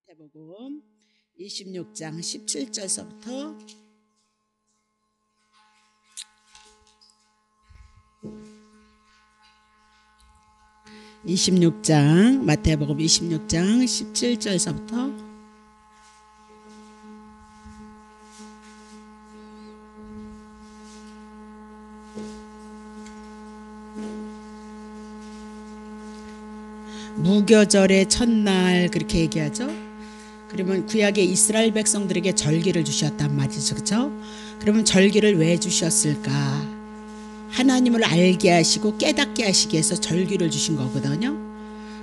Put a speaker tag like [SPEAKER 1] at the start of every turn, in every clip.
[SPEAKER 1] 마태복음 26장 17절서부터 26장 마태복음 26장 17절서부터 무교절의 첫날 그렇게 얘기하죠. 그러면 구약의 이스라엘 백성들에게 절기를 주셨단 말이죠. 그렇죠? 그러면 절기를 왜 주셨을까? 하나님을 알게 하시고 깨닫게 하시기 위해서 절기를 주신 거거든요.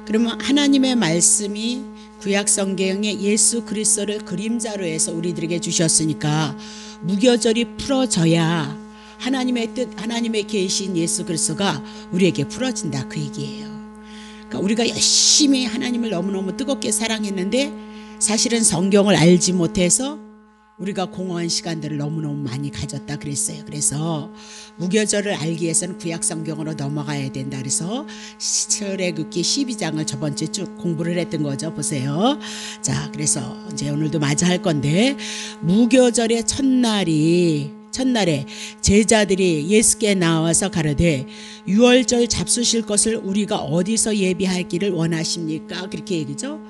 [SPEAKER 1] 그러면 하나님의 말씀이 구약 성경에 예수 그리스도를 그림자로 해서 우리들에게 주셨으니까 무교절이 풀어져야 하나님의 뜻, 하나님의 계신 예수 그리스도가 우리에게 풀어진다 그 얘기예요. 그러니까 우리가 열심히 하나님을 너무너무 뜨겁게 사랑했는데 사실은 성경을 알지 못해서 우리가 공허한 시간들을 너무너무 많이 가졌다 그랬어요. 그래서 무교절을 알기 위해서는 구약 성경으로 넘어가야 된다. 그래서 출애굽기 12장을 저번 주에 쭉 공부를 했던 거죠. 보세요. 자, 그래서 이제 오늘도 마저 할 건데 무교절의 첫날에 제자들이 예수께 나와서 가로되 유월절 잡수실 것을 우리가 어디서 예비하기를 원하십니까? 그렇게 얘기죠.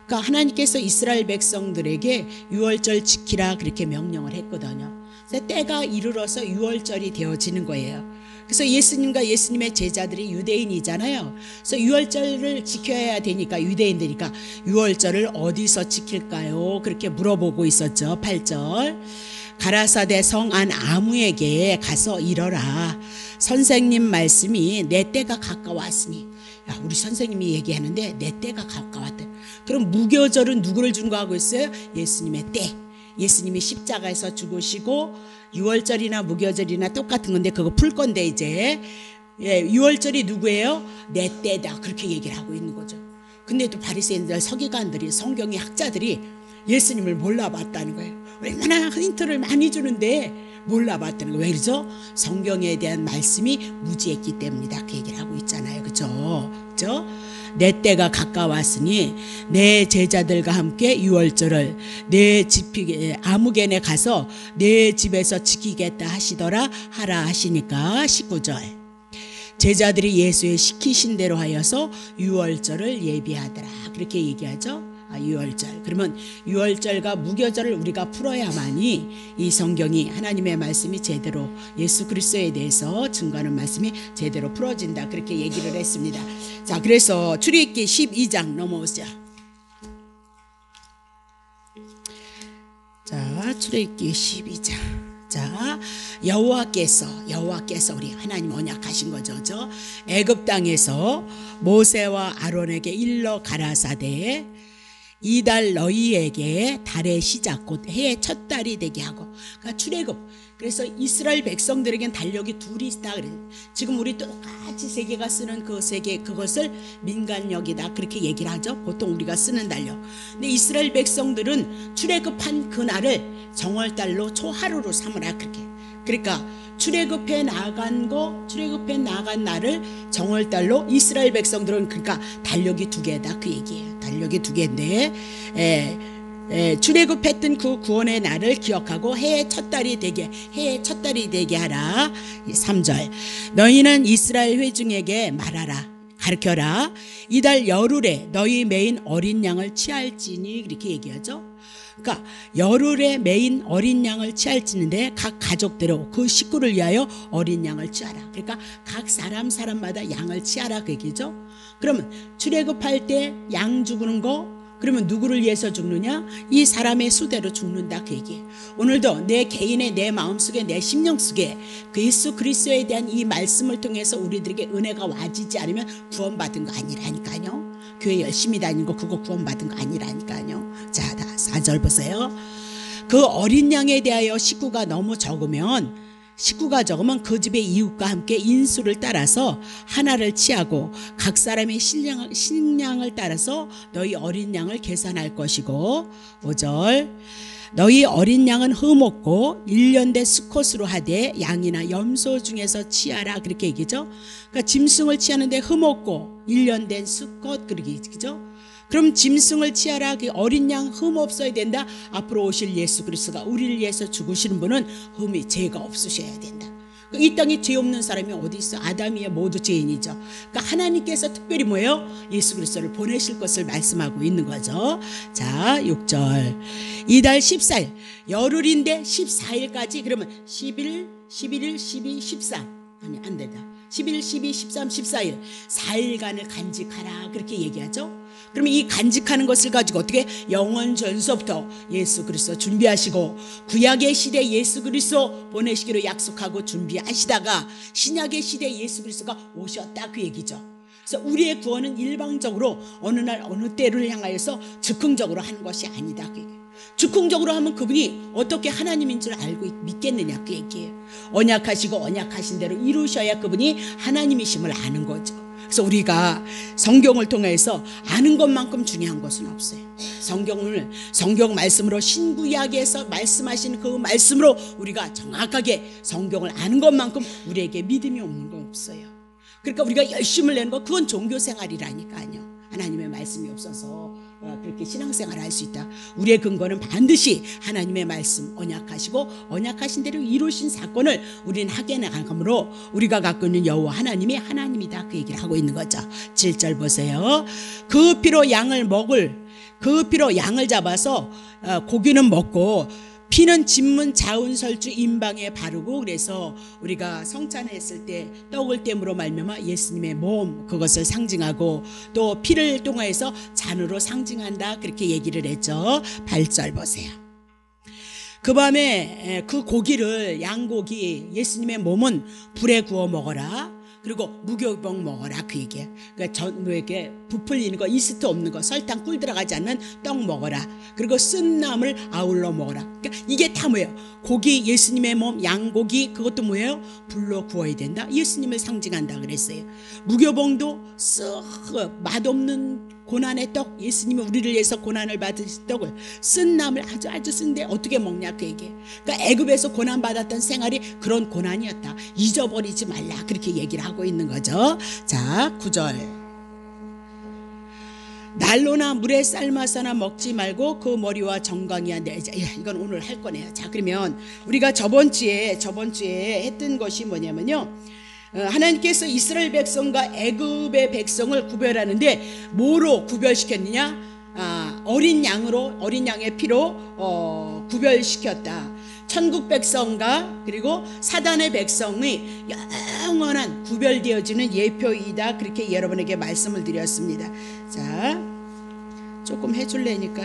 [SPEAKER 1] 그러니까 하나님께서 이스라엘 백성들에게 유월절 지키라 그렇게 명령을 했거든요. 그래서 때가 이르러서 유월절이 되어지는 거예요. 그래서 예수님과 예수님의 제자들이 유대인이잖아요. 그래서 유월절을 지켜야 되니까 유대인들이니까 유월절을 어디서 지킬까요? 그렇게 물어보고 있었죠. 8절 가라사대 성 안 아무에게 가서 이러라. 선생님 말씀이 내 때가 가까웠으니. 야, 우리 선생님이 얘기하는데 내 때가 가까웠대. 그럼 무교절은 누구를 준거하고 있어요? 예수님의 때. 예수님이 십자가에서 죽으시고 유월절이나 무교절이나 똑같은 건데 그거 풀 건데 이제 유월절이 누구예요? 내 때다 그렇게 얘기를 하고 있는 거죠. 근데 또 바리새인들 서기관들이 성경의 학자들이 예수님을 몰라봤다는 거예요. 얼마나 힌트를 많이 주는데 몰라봤다는 거예요. 왜 그러죠? 성경에 대한 말씀이 무지했기 때문이다 그 얘기를 하고 있잖아요. 그렇죠? 그렇죠? 내 때가 가까웠으니 내 제자들과 함께 유월절을 내 아무개네 가서 내 집에서 지키겠다 하시더라 하라 하시니까 19절 제자들이 예수의 시키신 대로 하여서 유월절을 예비하더라 그렇게 얘기하죠. 유월절. 그러면 유월절과 무교절을 우리가 풀어야만이 이 성경이 하나님의 말씀이 제대로 예수 그리스도에 대해서 증거하는 말씀이 제대로 풀어진다 그렇게 얘기를 했습니다. 자, 그래서 출애굽기 12장 넘어오죠. 자, 출애굽기 12장. 자, 여호와께서 우리 하나님 언약하신 거죠. 저 애굽 땅에서 모세와 아론에게 일러 가라사대 이달 너희에게 달의 시작 곧 해의 첫 달이 되게 하고. 그러니까 출애굽. 그래서 이스라엘 백성들에겐 달력이 둘이 있다 그래요. 지금 우리 똑같이 세계가 쓰는 그 세계 그것을 민간력이다 그렇게 얘기를 하죠. 보통 우리가 쓰는 달력. 근데 이스라엘 백성들은 출애굽한 그날을 정월달로 초하루로 삼으라 그렇게. 그러니까 출애굽해 나간 날을 정월달로 이스라엘 백성들은 그러니까 달력이 두 개다 그 얘기예요. 달력이 두 개인데 출애굽했던 그 구원의 날을 기억하고 해의 첫 달이 되게 하라. 3절 너희는 이스라엘 회중에게 말하라 가르쳐라 이달 열흘에 너희 메인 어린 양을 취할지니 이렇게 얘기하죠. 그러니까 열흘에 메인 어린 양을 취할지는데 각 가족대로 그 식구를 위하여 어린 양을 취하라. 그러니까 각 사람마다 양을 취하라 그 얘기죠. 그러면 출애굽할 때 양 죽는 거 그러면 누구를 위해서 죽느냐? 이 사람의 수대로 죽는다 그 얘기예요. 오늘도 내 개인의 내 마음속에 내 심령 속에 그 예수 그리스도에 대한 이 말씀을 통해서 우리들에게 은혜가 와지지 않으면 구원받은 거 아니라니까요. 교회 열심히 다니고 그거 구원받은 거 아니라니까요. 자, 4절 보세요. 그 어린 양에 대하여 식구가 적으면 그 집의 이웃과 함께 인수를 따라서 하나를 취하고 각 사람의 식량을 따라서 너희 어린 양을 계산할 것이고 5절 너희 어린 양은 흠없고 1년 된 수컷으로 하되 양이나 염소 중에서 취하라 그렇게 얘기죠. 그러니까 짐승을 취하는데 흠없고 1년 된 수컷 그렇게 얘기죠. 그럼 짐승을 취하라. 그 어린 양 흠 없어야 된다. 앞으로 오실 예수 그리스도가 우리를 위해서 죽으시는 분은 흠이 죄가 없으셔야 된다. 이 땅에 죄 없는 사람이 어디 있어? 아담이야. 모두 죄인이죠. 그러니까 하나님께서 특별히 뭐예요? 예수 그리스도를 보내실 것을 말씀하고 있는 거죠. 자, 6절. 이달 14일 열흘인데 14일까지 그러면 11일, 11일, 12, 14 아니 안 된다. 11, 12, 13, 14일 4일간을 간직하라 그렇게 얘기하죠. 그러면 이 간직하는 것을 가지고 어떻게 영원 전서부터 예수 그리스도 준비하시고 구약의 시대 예수 그리스도 보내시기로 약속하고 준비하시다가 신약의 시대 예수 그리스도가 오셨다 그 얘기죠. 그래서 우리의 구원은 일방적으로 어느 날 어느 때를 향하여서 즉흥적으로 하는 것이 아니다 그 얘기예요. 즉흥적으로 하면 그분이 어떻게 하나님인 줄 알고 믿겠느냐 그 얘기예요. 언약하시고 언약하신 대로 이루셔야 그분이 하나님이심을 아는 거죠. 그래서 우리가 성경을 통해서 아는 것만큼 중요한 것은 없어요. 성경 말씀으로 신구약에서 말씀하신 그 말씀으로 우리가 정확하게 성경을 아는 것만큼 우리에게 믿음이 없는 건 없어요. 그러니까 우리가 열심을 내는 거 그건 종교생활이라니까요. 하나님의 말씀이 없어서 그렇게 신앙생활을 할 수 있다. 우리의 근거는 반드시 하나님의 말씀 언약하시고 언약하신 대로 이루신 사건을 우리는 하게 나감으로 우리가 갖고 있는 여호와 하나님이 하나님이다 그 얘기를 하고 있는 거죠. 7절 보세요. 그 피로 양을 잡아서 고기는 먹고 피는 진문 자운설주 임방에 바르고 그래서 우리가 성찬했을 때 떡을 땜으로 말미암아 예수님의 몸 그것을 상징하고 또 피를 통해서 잔으로 상징한다 그렇게 얘기를 했죠. 8절 보세요. 그 밤에 그 고기를 양고기 예수님의 몸은 불에 구워 먹어라. 그리고 무교병 먹어라 그 얘기예요. 그러니까 이렇게 부풀리는 거 이스트 없는 거 설탕 꿀 들어가지 않는 떡 먹어라. 그리고 쓴 나물 아울러 먹어라. 그러니까 이게 다 뭐예요? 고기 예수님의 몸 양고기 그것도 뭐예요? 불로 구워야 된다. 예수님을 상징한다 그랬어요. 무교병도 쓱 맛없는 고난의 떡 예수님이 우리를 위해서 고난을 받으신 떡을 쓴 나물 아주 쓴데 어떻게 먹냐 그 얘기예요. 그러니까 애굽에서 고난받았던 생활이 그런 고난이었다. 잊어버리지 말라 그렇게 얘기를 하고 있는 거죠. 자 9절. 난로나 물에 삶아서나 먹지 말고 그 머리와 정강이야. 이건 오늘 할 거네요. 자 그러면 우리가 저번 주에 했던 것이 뭐냐면요. 하나님께서 이스라엘 백성과 애굽의 백성을 구별하는데 뭐로 구별시켰느냐? 어린 양의 피로 구별시켰다. 천국 백성과 그리고 사단의 백성이 영원한 구별되어지는 예표이다. 그렇게 여러분에게 말씀을 드렸습니다. 자, 조금 해줄래니까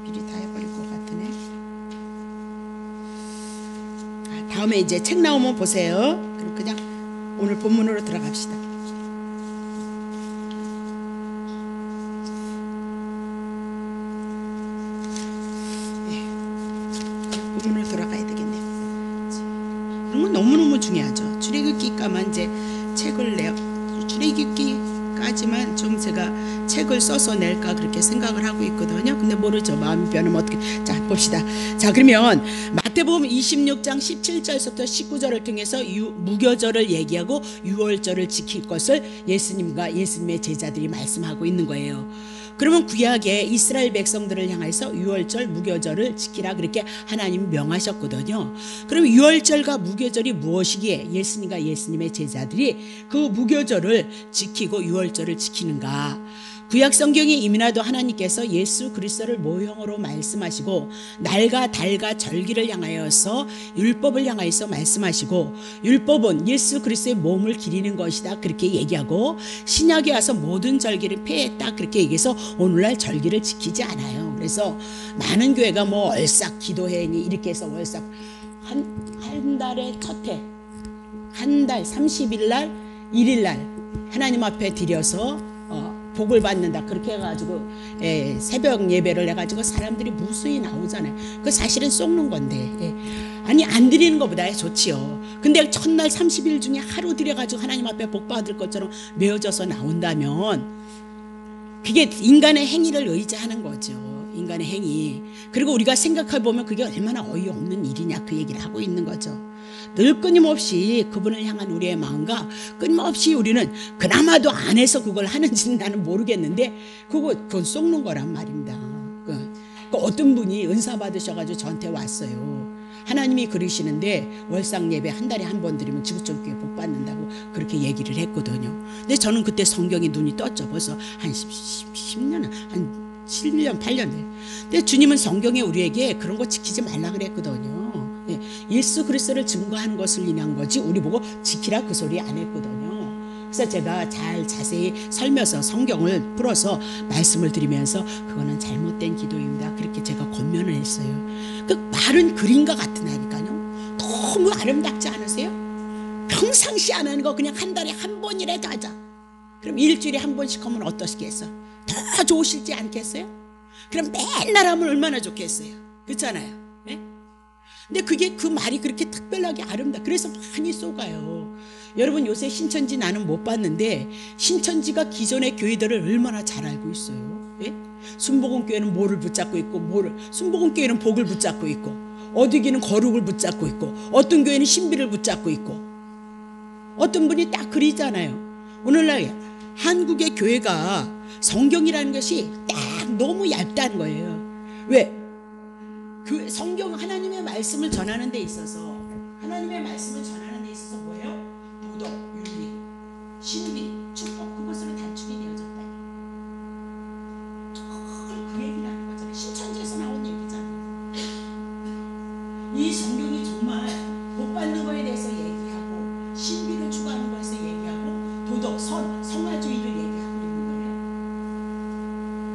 [SPEAKER 1] 미리 다 해버릴 것 같으네. 다음에 이제 책 나오면 보세요. 그럼 그냥 오늘 본문으로 들어갑시다. 본문으로 돌아가야 되겠네요. 그런 건 너무너무 중요하죠. 출애굽기까만 이제 책을 내요. 출애굽기까지만 좀 제가 책을 써서 낼까 그렇게 생각을 하고 있거든요. 근데 모르죠. 마음이 변하면 어떻게. 자 봅시다. 자 그러면 마태복음 26장 17절부터 19절을 통해서 무교절을 얘기하고 유월절을 지킬 것을 예수님과 예수님의 제자들이 말씀하고 있는 거예요. 그러면 구약의 이스라엘 백성들을 향해서 유월절 무교절을 지키라 그렇게 하나님이 명하셨거든요. 그럼 유월절과 무교절이 무엇이기에 예수님과 예수님의 제자들이 그 무교절을 지키고 유월절을 지키는가? 구약 성경에 이미나도 하나님께서 예수 그리스도를 모형으로 말씀하시고 날과 달과 절기를 향하여서 율법을 향하여서 말씀하시고 율법은 예수 그리스도의 몸을 기리는 것이다 그렇게 얘기하고 신약에 와서 모든 절기를 폐했다 그렇게 얘기해서 오늘날 절기를 지키지 않아요. 그래서 많은 교회가 뭐 월삭 기도회니 이렇게 해서 월삭 한 달의 첫해 한 달 30일 날 1일 날 하나님 앞에 드려서 복을 받는다 그렇게 해가지고 새벽 예배를 해가지고 사람들이 무수히 나오잖아요. 그 사실은 속는 건데 아니 안 드리는 것보다 좋지요. 근데 첫날 30일 중에 하루 드려가지고 하나님 앞에 복 받을 것처럼 메어져서 나온다면 그게 인간의 행위를 의지하는 거죠. 인간의 행위. 그리고 우리가 생각해 보면 그게 얼마나 어이없는 일이냐 그 얘기를 하고 있는 거죠. 늘 끊임없이 그분을 향한 우리의 마음과 끊임없이 우리는 그나마도 안에서 그걸 하는지는 나는 모르겠는데 그건 속는 거란 말입니다. 어떤 분이 은사 받으셔가지고 저한테 왔어요. 하나님이 그러시는데 월상 예배 한 달에 한 번 드리면 지구촌교회 복 받는다고 그렇게 얘기를 했거든요. 근데 저는 그때 성경에 눈이 떴죠. 벌써 한 10년, 한 7년, 8년 돼요. 근데 주님은 성경에 우리에게 그런 거 지키지 말라 그랬거든요. 예수 그리스도를 증거하는 것을 인한 거지 우리 보고 지키라 그 소리 안 했거든요. 그래서 제가 잘 자세히 설명서 성경을 풀어서 말씀을 드리면서 그거는 잘못된 기도입니다. 그렇게 제가 권면을 했어요. 그 말은 그림과 같으니까요. 너무 아름답지 않으세요? 평상시 안 하는 거 그냥 한 달에 한 번이라도 하자. 그럼 일주일에 한 번씩 하면 어떠시겠어? 더 좋으실지 않겠어요? 그럼 맨날 하면 얼마나 좋겠어요? 그렇잖아요. 네? 근데 그게 그 말이 그렇게 특별하게 아름다. 그래서 많이 쏘가요. 여러분 요새 신천지 나는 못 봤는데 신천지가 기존의 교회들을 얼마나 잘 알고 있어요. 예? 순복음교회는 뭐를 붙잡고 있고 순복음교회는 복을 붙잡고 있고 어디 교회는 거룩을 붙잡고 있고 어떤 교회는 신비를 붙잡고 있고 어떤 분이 딱 그리잖아요. 오늘날 한국의 교회가 성경이라는 것이 딱 너무 얇다는 거예요. 왜? 그 성경 하나님의 말씀을 전하는 데 있어서 뭐예요? 도덕, 윤리, 신비, 축복 그것으로 단축이 되어졌다. 그 얘기라는 거잖아요. 신천지에서 나온 얘기잖아요. 이 성경이 정말 복 받는 거에 대해서 얘기하고 신비를 추구하는 거에서 얘기하고 도덕, 성화주의를 얘기하고 있는 거예요.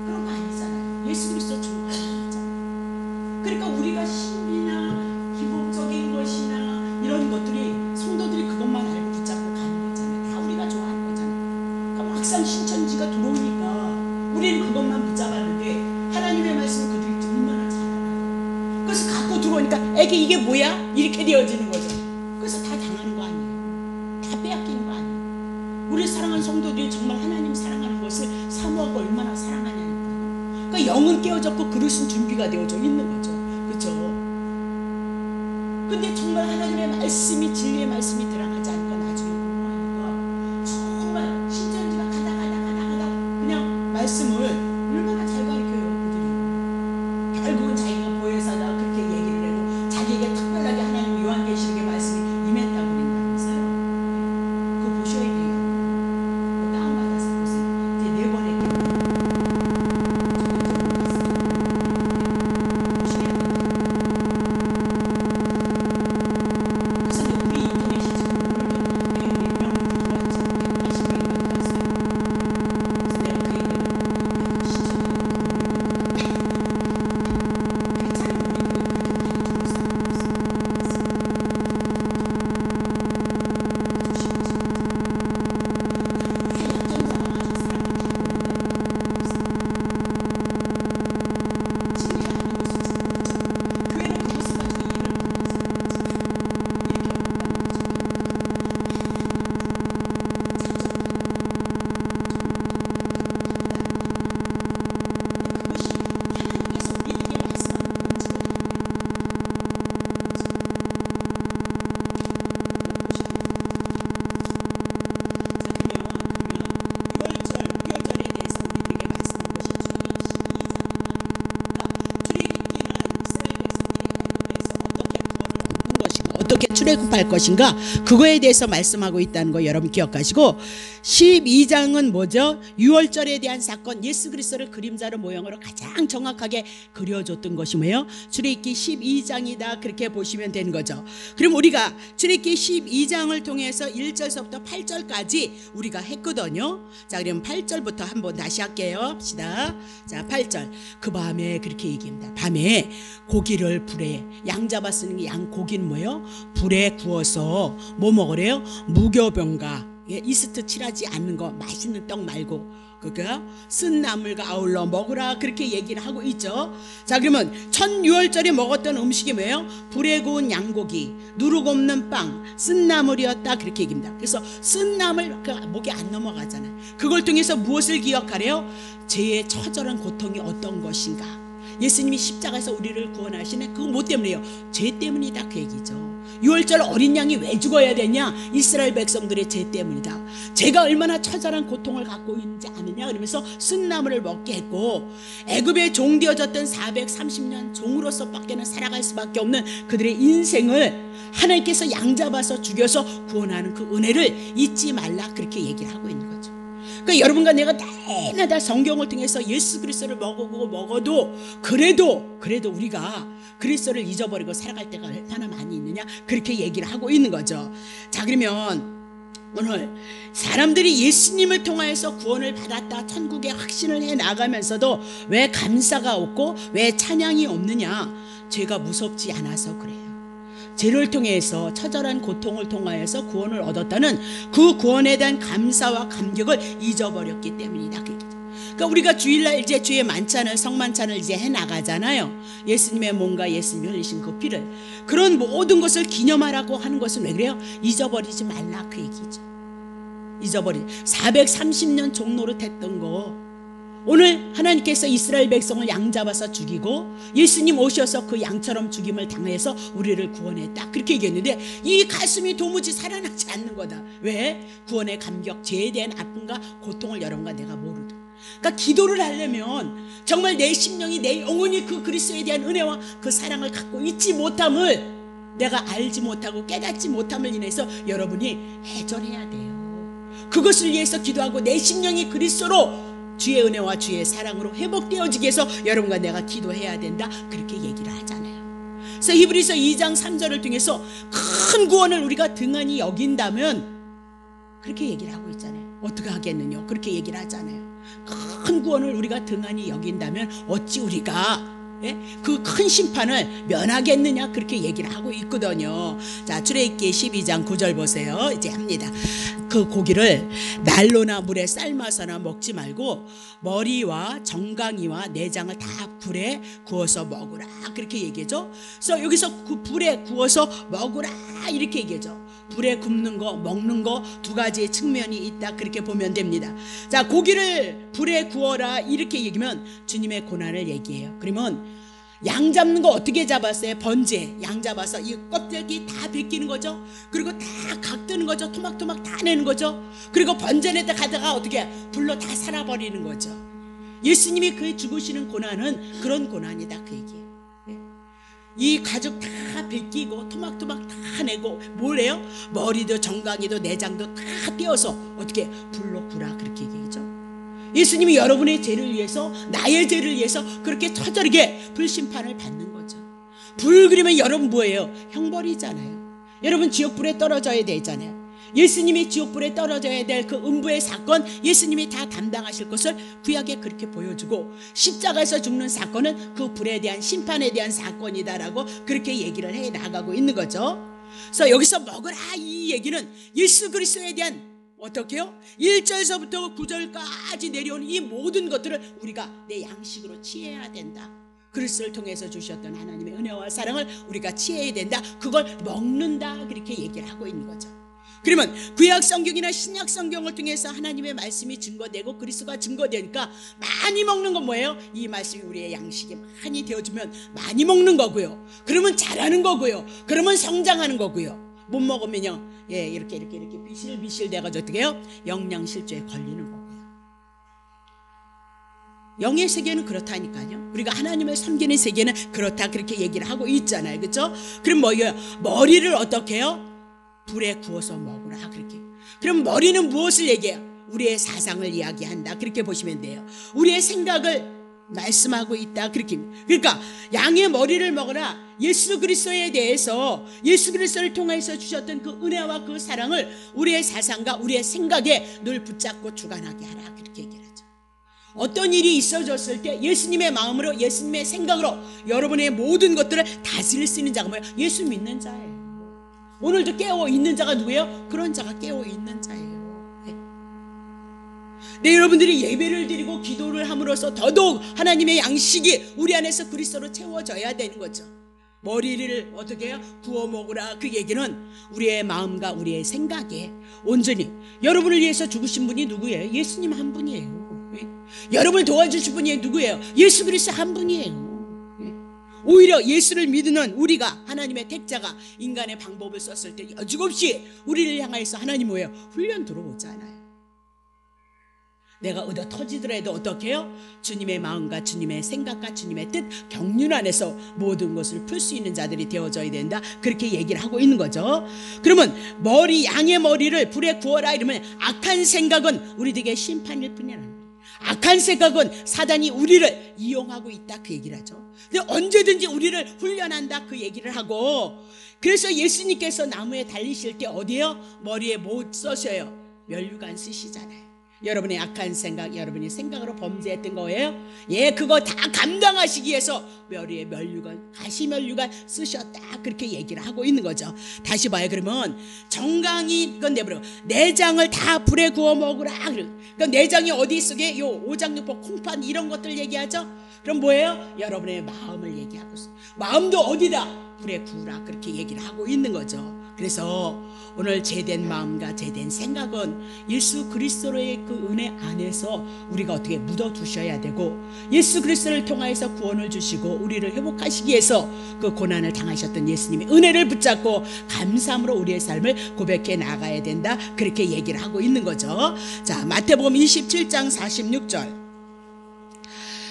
[SPEAKER 1] 그런 거 아니잖아요. 예수 그리스도 증거하는 거잖아요. 그러니까 우리가 신비나 기복적인 것이나 이런 것들이 성도들이 그것만 알고 붙잡고 가는 거잖아요. 다 우리가 좋아하는 거잖아요. 그러니까 막상 신천지가 들어오니까 우리는 그것만 붙잡았는데 하나님의 말씀을 그들이 얼마나 잘 알아요. 그래서 갖고 들어오니까 애게 이게 뭐야? 이렇게 되어지는 거죠. 그래서 다 당하는 거 아니에요. 다 빼앗기는 거 아니에요. 우리 사랑하는 성도들이 정말 하나님 사랑하는 것을 사모하고 얼마나 사랑하냐니까요. 그러니까 영은 깨어졌고 그릇은 준비가 되어져 있는 거죠. 그렇죠? 근데 정말 하나님의 말씀이 진리의 말씀이 들어가지 않으니까 나중에 공부하니까 정말 신천지가 가다 그냥 말씀을 얼마나 잘 가르쳐요. 그들이 결국은 자기가 보혜사다 그렇게 얘기를 해도 자기에게 특별하게 하나님 요한계시록의 말씀이 임했다고 그런다면서요. 그거 보셔야 돼요. 그거 다운받아서 보세요. 이제 4번 했겠네요. 출애굽할 것인가 그거에 대해서 말씀하고 있다는 거 여러분 기억하시고 12장은 뭐죠? 유월절에 대한 사건 예수 그리스도를 그림자로 모형으로 가장 정확하게 그려줬던 것이 뭐예요? 출애굽기 12장이다 그렇게 보시면 되는 거죠. 그럼 우리가 출애굽기 12장을 통해서 1절서부터 8절까지 우리가 했거든요. 자 그럼 8절부터 한번 다시 할게요. 합시다. 자 8절 그 밤에 그렇게 얘기합니다. 밤에 고기를 불에 양 잡았으니 양 고기는 뭐예요? 불에 구워서 뭐 먹으래요? 무교병과 이스트 칠하지 않는 거 맛있는 떡 말고 그거 쓴 나물과 아울러 먹으라 그렇게 얘기를 하고 있죠. 자 그러면 첫 유월절에 먹었던 음식이 뭐예요? 불에 구운 양고기, 누룩 없는 빵, 쓴 나물이었다 그렇게 얘기합니다. 그래서 쓴 나물 그 목에 안 넘어가잖아요. 그걸 통해서 무엇을 기억하래요? 죄의 처절한 고통이 어떤 것인가. 예수님이 십자가에서 우리를 구원하시는 그거 뭐 때문이에요? 죄 때문이다 그 얘기죠. 6월절 어린 양이 왜 죽어야 되냐? 이스라엘 백성들의 죄 때문이다. 제가 얼마나 처절한 고통을 갖고 있는지 아느냐? 그러면서 쓴나물을 먹게 했고 애굽에 종되어졌던 430년 종으로서 밖에는 살아갈 수밖에 없는 그들의 인생을 하나님께서 양잡아서 죽여서 구원하는 그 은혜를 잊지 말라 그렇게 얘기를 하고 있는 거죠. 그러니까 여러분과 내가 날마다 성경을 통해서 예수 그리스도를 먹어도 그래도 우리가 그리스도를 잊어버리고 살아갈 때가 얼마나 많이 있느냐 그렇게 얘기를 하고 있는 거죠. 자, 그러면 오늘 사람들이 예수님을 통하여서 구원을 받았다 천국에 확신을 해 나가면서도 왜 감사가 없고 왜 찬양이 없느냐? 죄가 무섭지 않아서 그래요. 죄를 통해서 처절한 고통을 통하여서 구원을 얻었다는 그 구원에 대한 감사와 감격을 잊어버렸기 때문이다. 그러니까 우리가 주일날 이제 주의 만찬을 성만찬을 이제 해 나가잖아요. 예수님의 몸과 예수님이 흘리신 그 피를 그런 모든 것을 기념하라고 하는 것은 왜 그래요? 잊어버리지 말라 그 얘기죠. 430년 종노릇했던 거 오늘 하나님께서 이스라엘 백성을 양잡아서 죽이고 예수님 오셔서 그 양처럼 죽임을 당해서 우리를 구원했다 그렇게 얘기했는데 이 가슴이 도무지 살아나지 않는 거다. 왜? 구원의 감격, 죄에 대한 아픔과 고통을 여러분과 내가 모르다. 그러니까 기도를 하려면 정말 내 심령이 내 영혼이 그 그리스도에 대한 은혜와 그 사랑을 갖고 있지 못함을 내가 알지 못하고 깨닫지 못함을 인해서 여러분이 해결해야 돼요. 그것을 위해서 기도하고 내 심령이 그리스도로 주의 은혜와 주의 사랑으로 회복되어지게 해서 여러분과 내가 기도해야 된다 그렇게 얘기를 하잖아요. 그래서 히브리서 2장 3절을 통해서 큰 구원을 우리가 등한히 여긴다면 그렇게 얘기를 하고 있잖아요. 어떻게 하겠느냐 그렇게 얘기를 하잖아요. 큰 구원을 우리가 등한히 여긴다면 어찌 우리가 그 큰 심판을 면하겠느냐 그렇게 얘기를 하고 있거든요. 자, 출애굽기 12장 9절 보세요. 이제 합니다. 그 고기를 난로나 물에 삶아서나 먹지 말고 머리와 정강이와 내장을 다 불에 구워서 먹으라 그렇게 얘기하죠. 그래서 여기서 그 불에 구워서 먹으라 이렇게 얘기하죠. 불에 굽는 거 먹는 거 두 가지의 측면이 있다 그렇게 보면 됩니다. 자, 고기를 불에 구워라 이렇게 얘기하면 주님의 고난을 얘기해요. 그러면 양 잡는 거 어떻게 잡았어요? 번제 양 잡아서 이 껍데기 다 벗기는 거죠. 그리고 다 각뜨는 거죠. 토막토막 다 내는 거죠. 그리고 번제에다 가다가 어떻게 불로 다 살아버리는 거죠. 예수님이 그 죽으시는 고난은 그런 고난이다 그 얘기예요. 이 가죽 다 벗기고 토막토막 다 내고 뭘 해요? 머리도 정강이도 내장도 다 떼어서 어떻게 불로 구라 그렇게 얘기하죠. 예수님이 여러분의 죄를 위해서 나의 죄를 위해서 그렇게 처절하게 불심판을 받는 거죠. 불 그러면 여러분 뭐예요? 형벌이잖아요. 여러분 지옥불에 떨어져야 되잖아요. 예수님이 지옥불에 떨어져야 될 그 음부의 사건 예수님이 다 담당하실 것을 구약에 그렇게 보여주고 십자가에서 죽는 사건은 그 불에 대한 심판에 대한 사건이다라고 그렇게 얘기를 해 나가고 있는 거죠. 그래서 여기서 먹으라 이 얘기는 예수 그리스도에 대한 어떻게요? 1절서부터 9절까지 내려오는 이 모든 것들을 우리가 내 양식으로 취해야 된다. 그리스도를 통해서 주셨던 하나님의 은혜와 사랑을 우리가 취해야 된다. 그걸 먹는다 그렇게 얘기를 하고 있는 거죠. 그러면 구약 성경이나 신약 성경을 통해서 하나님의 말씀이 증거되고 그리스도가 증거되니까 많이 먹는 건 뭐예요? 이 말씀이 우리의 양식이 많이 되어주면 많이 먹는 거고요. 그러면 잘하는 거고요. 그러면 성장하는 거고요. 못 먹으면요, 이렇게 비실비실 돼가지고 어떻게 해요? 영양실조에 걸리는 거고요. 영의 세계는 그렇다니까요. 우리가 하나님을 섬기는 세계는 그렇다 그렇게 얘기를 하고 있잖아요, 그렇죠? 그럼 뭐예요? 머리를 어떻게 해요? 불에 구워서 먹으라 그렇게. 그럼 머리는 무엇을 얘기해요? 우리의 사상을 이야기한다 그렇게 보시면 돼요. 우리의 생각을 말씀하고 있다 그렇게. 그러니까 양의 머리를 먹으라. 예수 그리스도에 대해서 예수 그리스도를 통해서 주셨던 그 은혜와 그 사랑을 우리의 사상과 우리의 생각에 늘 붙잡고 주관하게 하라 그렇게 얘기를 하죠. 어떤 일이 있어졌을 때 예수님의 마음으로 예수님의 생각으로 여러분의 모든 것들을 다스릴 수 있는 자가 뭐예요? 예수 믿는 자예요. 오늘도 깨어 있는 자가 누구예요? 그런 자가 깨어 있는 자예요. 네, 여러분들이 예배를 드리고 기도를 함으로써 더더욱 하나님의 양식이 우리 안에서 그리스도로 채워져야 되는 거죠. 머리를 어떻게 해요? 구워 먹으라 그 얘기는 우리의 마음과 우리의 생각에 온전히 여러분을 위해서 죽으신 분이 누구예요? 예수님 한 분이에요. 여러분을 도와주실 분이 누구예요? 예수 그리스도 한 분이에요. 오히려 예수를 믿는 우리가, 하나님의 택자가 인간의 방법을 썼을 때 여지없이 우리를 향해서 하나님 뭐예요? 훈련 들어오잖아요. 내가 얻어 터지더라도 어떻게 해요? 주님의 마음과 주님의 생각과 주님의 뜻 경륜 안에서 모든 것을 풀 수 있는 자들이 되어져야 된다. 그렇게 얘기를 하고 있는 거죠. 그러면 양의 머리를 불에 구워라 이러면 악한 생각은 우리에게 심판일 뿐이야. 악한 생각은 사단이 우리를 이용하고 있다 그 얘기를 하죠. 근데 언제든지 우리를 훈련한다 그 얘기를 하고, 그래서 예수님께서 나무에 달리실 때 어디에요? 머리에 못 써셔요. 면류관 쓰시잖아요. 여러분의 악한 생각, 여러분이 생각으로 범죄했던 거예요. 그거 다 감당하시기 위해서 머리에 면류관, 가시면류관 쓰셨다 그렇게 얘기를 하고 있는 거죠. 다시 봐요. 그러면 정강이 이건 내버려 내장을 다 불에 구워 먹으라. 그러니까 내장이 어디 속에 요 오장육부 콩팥 이런 것들 얘기하죠. 그럼 뭐예요? 여러분의 마음을 얘기하고 있어요. 마음도 어디다? 불에 구우라 그렇게 얘기를 하고 있는 거죠. 그래서 오늘 제된 마음과 제된 생각은 예수 그리스도의 그 은혜 안에서 우리가 어떻게 묻어두셔야 되고, 예수 그리스도를 통하여서 구원을 주시고 우리를 회복하시기 위해서 그 고난을 당하셨던 예수님의 은혜를 붙잡고 감사함으로 우리의 삶을 고백해 나가야 된다 그렇게 얘기를 하고 있는 거죠. 자, 마태복음 27장 46절.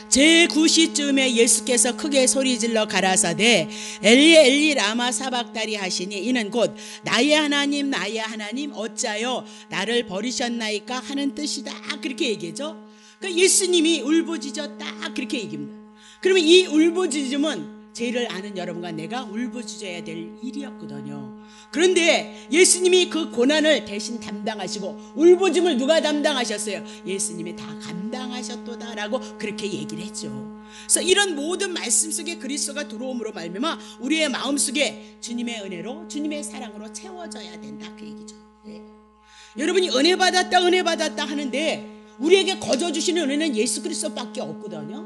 [SPEAKER 1] 제9시쯤에 예수께서 크게 소리질러 가라사대 엘리 엘리 라마 사박다리 하시니 이는 곧 나의 하나님 나의 하나님 어찌하여 나를 버리셨나이까 하는 뜻이다 그렇게 얘기하죠. 그러니까 예수님이 울부짖었다 그렇게 얘기합니다. 그러면 이 울부짖음은 죄를 아는 여러분과 내가 울부짖어야 될 일이었거든요. 그런데 예수님이 그 고난을 대신 담당하시고 울부짖음을 누가 담당하셨어요? 예수님이 다 감당하셨도다라고 그렇게 얘기를 했죠. 그래서 이런 모든 말씀 속에 그리스도가 들어옴으로 말미암아 우리의 마음속에 주님의 은혜로 주님의 사랑으로 채워져야 된다 그 얘기죠. 네. 여러분이 은혜 받았다 하는데 우리에게 거저 주시는 은혜는 예수 그리스도밖에 없거든요.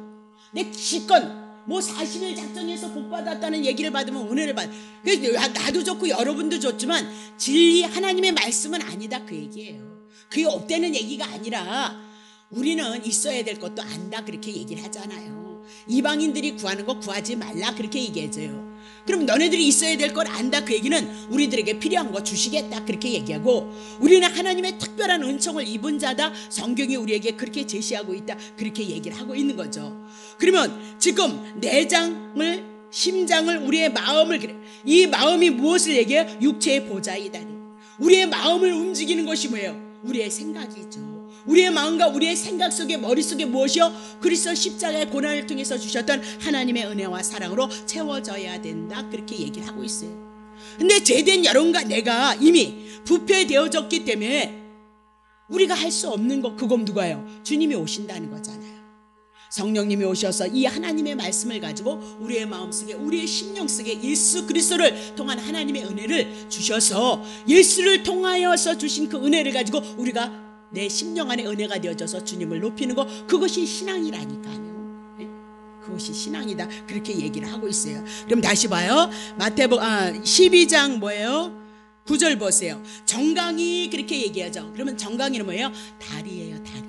[SPEAKER 1] 내 기껏 40일 작정해서 복 받았다는 얘기를 받으면 은혜를 받아. 나도 좋고 여러분도 좋지만 진리 하나님의 말씀은 아니다 그 얘기예요. 그게 없다는 얘기가 아니라 우리는 있어야 될 것도 안다 그렇게 얘기를 하잖아요. 이방인들이 구하는 거 구하지 말라 그렇게 얘기해줘요. 그럼 너네들이 있어야 될 걸 안다 그 얘기는 우리들에게 필요한 거 주시겠다 그렇게 얘기하고, 우리는 하나님의 특별한 은총을 입은 자다 성경이 우리에게 그렇게 제시하고 있다 그렇게 얘기를 하고 있는 거죠. 그러면 지금 내장을 심장을 우리의 마음을 그래, 이 마음이 무엇을 얘기해요? 육체의 보좌이다. 우리의 마음을 움직이는 것이 뭐예요? 우리의 생각이죠. 우리의 마음과 우리의 생각 속에 머릿속에 무엇이요? 그리스도 십자가의 고난을 통해서 주셨던 하나님의 은혜와 사랑으로 채워져야 된다 그렇게 얘기를 하고 있어요. 근데 제된 여러분과 내가 이미 부패되어졌기 때문에 우리가 할 수 없는 거, 그건 누가요? 주님이 오신다는 거잖아요. 성령님이 오셔서 이 하나님의 말씀을 가지고 우리의 마음속에 우리의 심령 속에 예수 그리스도를 통한 하나님의 은혜를 주셔서 예수를 통하여서 주신 그 은혜를 가지고 우리가 내 심령 안에 은혜가 되어져서 주님을 높이는 거, 그것이 신앙이라니까요. 네? 그것이 신앙이다 그렇게 얘기를 하고 있어요. 그럼 다시 봐요. 마태복음 12장 뭐예요? 9절 보세요. 정강이 그렇게 얘기하죠. 그러면 정강이는 뭐예요? 다리예요, 다리.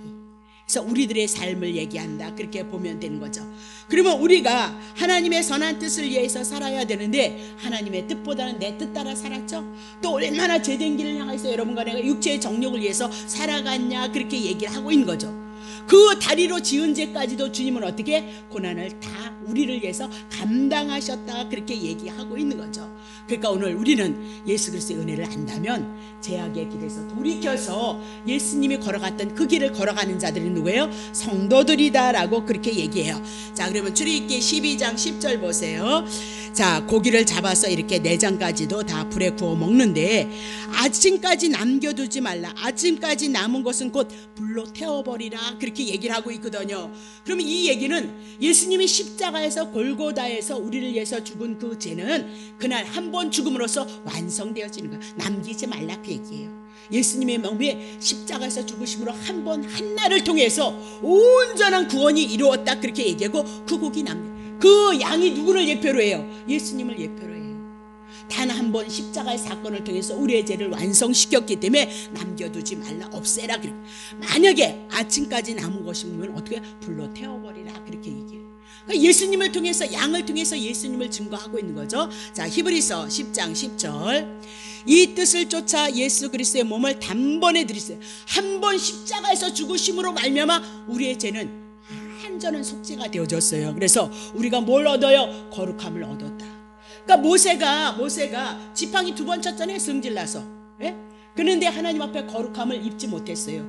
[SPEAKER 1] 그래서 우리들의 삶을 얘기한다 그렇게 보면 되는 거죠. 그러면 우리가 하나님의 선한 뜻을 위해서 살아야 되는데 하나님의 뜻보다는 내 뜻 따라 살았죠. 또 얼마나 제된 길을 향해서 여러분과 내가 육체의 정욕을 위해서 살아갔냐 그렇게 얘기를 하고 있는 거죠. 그 다리로 지은 죄까지도 주님은 어떻게 고난을 다 우리를 위해서 감당하셨다 그렇게 얘기하고 있는 거죠. 그러니까 오늘 우리는 예수 그리스도의 은혜를 안다면 죄악의 길에서 돌이켜서 예수님이 걸어갔던 그 길을 걸어가는 자들이 누구예요? 성도들이다라고 그렇게 얘기해요. 자, 그러면 출애굽기 12장 10절 보세요. 자, 고기를 잡아서 이렇게 내장까지도 다 불에 구워 먹는데 아침까지 남겨두지 말라. 아침까지 남은 것은 곧 불로 태워버리라 그렇게 얘기를 하고 있거든요. 그러면 이 얘기는 예수님이 십자가에서 골고다에서 우리를 위해서 죽은 그 죄는 그날 한 번 죽음으로써 완성되어지는 거예요. 남기지 말라 그 얘기예요. 예수님의 몸에 십자가에서 죽으심으로 한 번 한날을 통해서 온전한 구원이 이루었다 그렇게 얘기하고 그 고기 그 양이 누구를 예표로 해요? 예수님을 예표로 해요. 단 한 번 십자가의 사건을 통해서 우리의 죄를 완성시켰기 때문에 남겨두지 말라, 없애라 그래. 만약에 아침까지 남은 것이면 어떻게 불로 태워버리라 그렇게 얘기해요. 그러니까 예수님을 통해서, 양을 통해서 예수님을 증거하고 있는 거죠. 자, 히브리서 10장 10절. 이 뜻을 쫓아 예수 그리스도의 몸을 단번에 드리세요. 한 번 십자가에서 죽으심으로 말미암아 우리의 죄는 한전은 속죄가 되어졌어요. 그래서 우리가 뭘 얻어요? 거룩함을 얻었다. 그러니까 모세가 지팡이 2번 쳤잖아요. 승질나서. 예? 그런데 하나님 앞에 거룩함을 입지 못했어요.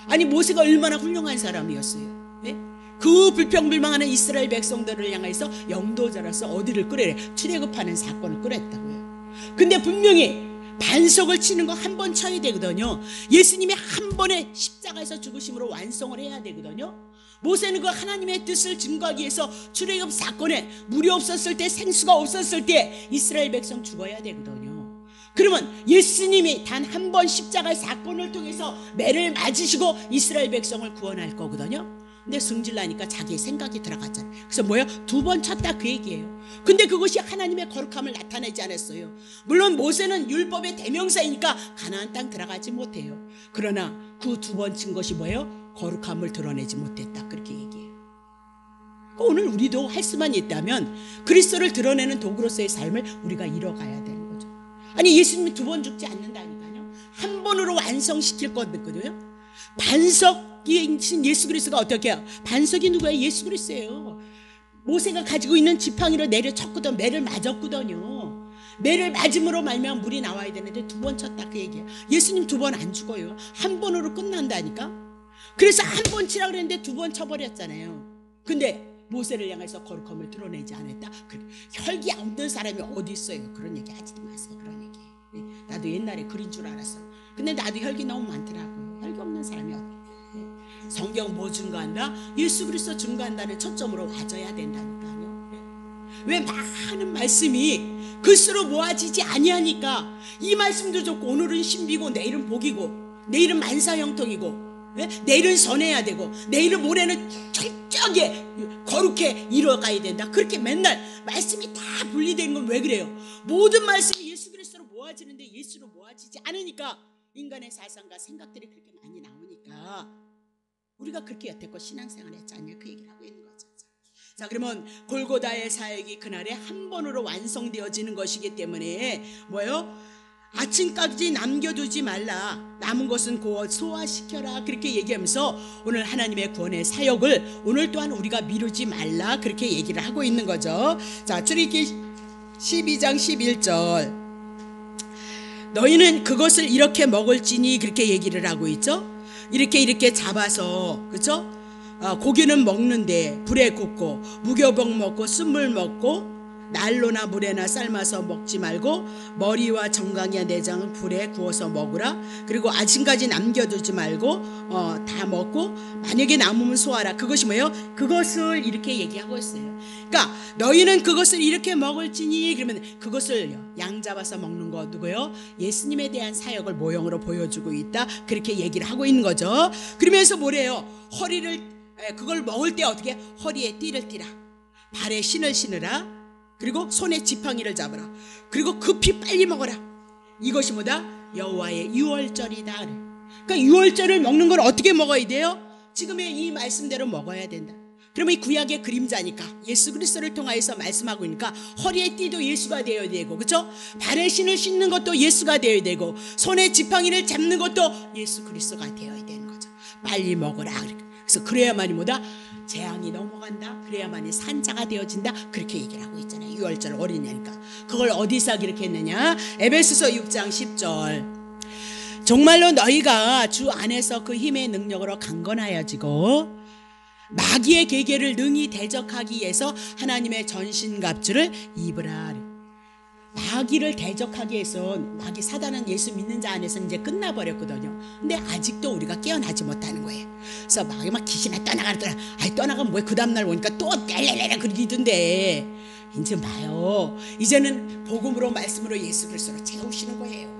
[SPEAKER 1] 아니, 모세가 얼마나 훌륭한 사람이었어요. 예? 그 불평불망하는 이스라엘 백성들을 향해서 영도자로서 어디를 끌어내? 출애굽하는 사건을 끌었다고요. 근데 분명히 반석을 치는 거 한 번 쳐야 되거든요. 예수님이 한 번에 십자가에서 죽으심으로 완성을 해야 되거든요. 모세는 그 하나님의 뜻을 증거하기 위해서 출애굽 사건에 물이 없었을 때, 생수가 없었을 때 이스라엘 백성 죽어야 되거든요. 그러면 예수님이 단 한 번 십자가의 사건을 통해서 매를 맞으시고 이스라엘 백성을 구원할 거거든요. 근데 승질나니까 자기의 생각이 들어갔잖아요. 그래서 뭐예요? 2번 쳤다, 그 얘기예요. 근데 그것이 하나님의 거룩함을 나타내지 않았어요. 물론 모세는 율법의 대명사이니까 가나안 땅 들어가지 못해요. 그러나 그 2번 친 것이 뭐예요? 거룩함을 드러내지 못했다, 그렇게 얘기해요. 오늘 우리도 할 수만 있다면 그리스도를 드러내는 도구로서의 삶을 우리가 이뤄가야 되는 거죠. 아니, 예수님이 2번 죽지 않는다니까요. 한 번으로 완성시킬 거거든요. 반석이 예수 그리스도가 어떻게 해요? 반석이 누구예요? 예수 그리스도예요. 모세가 가지고 있는 지팡이로 매를 쳤거든, 매를 맞았거든요. 매를 맞음으로 말미암아 물이 나와야 되는데 2번 쳤다, 그 얘기예요. 예수님 2번 안 죽어요. 한 번으로 끝난다니까. 그래서 한 번 치라 그랬는데 2번 쳐버렸잖아요. 근데 모세를 향해서 거룩함을 드러내지 않았다. 혈기 없는 사람이 어디 있어요? 그런 얘기 하지도 마세요. 그런 얘기. 나도 옛날에 그린 줄 알았어. 근데 나도 혈기 너무 많더라고요. 혈기 없는 사람이 어떻게? 성경 뭐 증거한다? 예수 그리스도 증거한다는 초점으로 와줘야 된다니까요. 왜 많은 말씀이 글쓰로 모아지지 아니하니까 이 말씀도 좋고 오늘은 신비고 내일은 복이고 내일은 만사형통이고 내일은 선해야 되고 내일은 모레는 철저하게 거룩해 이뤄가야 된다. 그렇게 맨날 말씀이 다 분리되는 건 왜 그래요? 모든 말씀이 예수 그리스도로 모아지는데 예수로 모아지지 않으니까 인간의 사상과 생각들이 그렇게 많이 나오니까 우리가 그렇게 여태껏 신앙생활 했지 않냐, 그 얘기를 하고 있는 거죠. 자, 그러면 골고다의 사역이 그날에 한 번으로 완성되어지는 것이기 때문에 뭐예요? 아침까지 남겨두지 말라. 남은 것은 곧 소화시켜라. 그렇게 얘기하면서 오늘 하나님의 구원의 사역을 오늘 또한 우리가 미루지 말라. 그렇게 얘기를 하고 있는 거죠. 자, 출애굽기 12장 11절. 너희는 그것을 이렇게 먹을지니, 그렇게 얘기를 하고 있죠. 이렇게 잡아서, 그렇죠? 고기는 먹는데 불에 굽고 무교병 먹고 쓴물 먹고 난로나 물에나 삶아서 먹지 말고 머리와 정강이와 내장은 불에 구워서 먹으라. 그리고 아침까지 남겨두지 말고 다 먹고 만약에 남으면 소화하라. 그것이 뭐예요? 그것을 이렇게 얘기하고 있어요. 그러니까 너희는 그것을 이렇게 먹을지니, 그러면 그것을 양 잡아서 먹는 거 누구요? 예수님에 대한 사역을 모형으로 보여주고 있다. 그렇게 얘기를 하고 있는 거죠. 그러면서 뭐래요? 그걸 먹을 때 어떻게? 허리에 띠를 띠라. 발에 신을 신으라. 그리고 손에 지팡이를 잡으라. 그리고 급히 빨리 먹어라. 이것이 뭐다? 여호와의 유월절이다. 그러니까 유월절을 먹는 걸 어떻게 먹어야 돼요? 지금의 이 말씀대로 먹어야 된다. 그러면 이 구약의 그림자니까 예수 그리스도를 통하여서 말씀하고 있으니까 허리에 띠도 예수가 되어야 되고, 그렇죠? 발에 신을 신는 것도 예수가 되어야 되고, 손에 지팡이를 잡는 것도 예수 그리스도가 되어야 되는 거죠. 빨리 먹어라. 그래서 그래야만이 뭐다? 재앙이 넘어간다. 그래야만이 산자가 되어진다. 그렇게 얘기를 하고 있잖아요. 유월절 어린이니까. 그걸 어디서 그렇게 했느냐? 에베소서 6장 10절. 정말로 너희가 주 안에서 그 힘의 능력으로 강건하여지고 마귀의 계계를 능히 대적하기 위해서 하나님의 전신갑주를 입으라. 마귀를 대적하기 위해서, 마귀 사단은 예수 믿는 자 안에서 이제 끝나버렸거든요. 근데 아직도 우리가 깨어나지 못하는 거예요. 그래서 마귀 막 귀신아 떠나가더라. 아이 떠나가면 뭐야? 그 다음날 오니까 또 떼레레레 그러던데. 이제 봐요. 이제는 복음으로 말씀으로 예수 그리스도로 채우시는 거예요.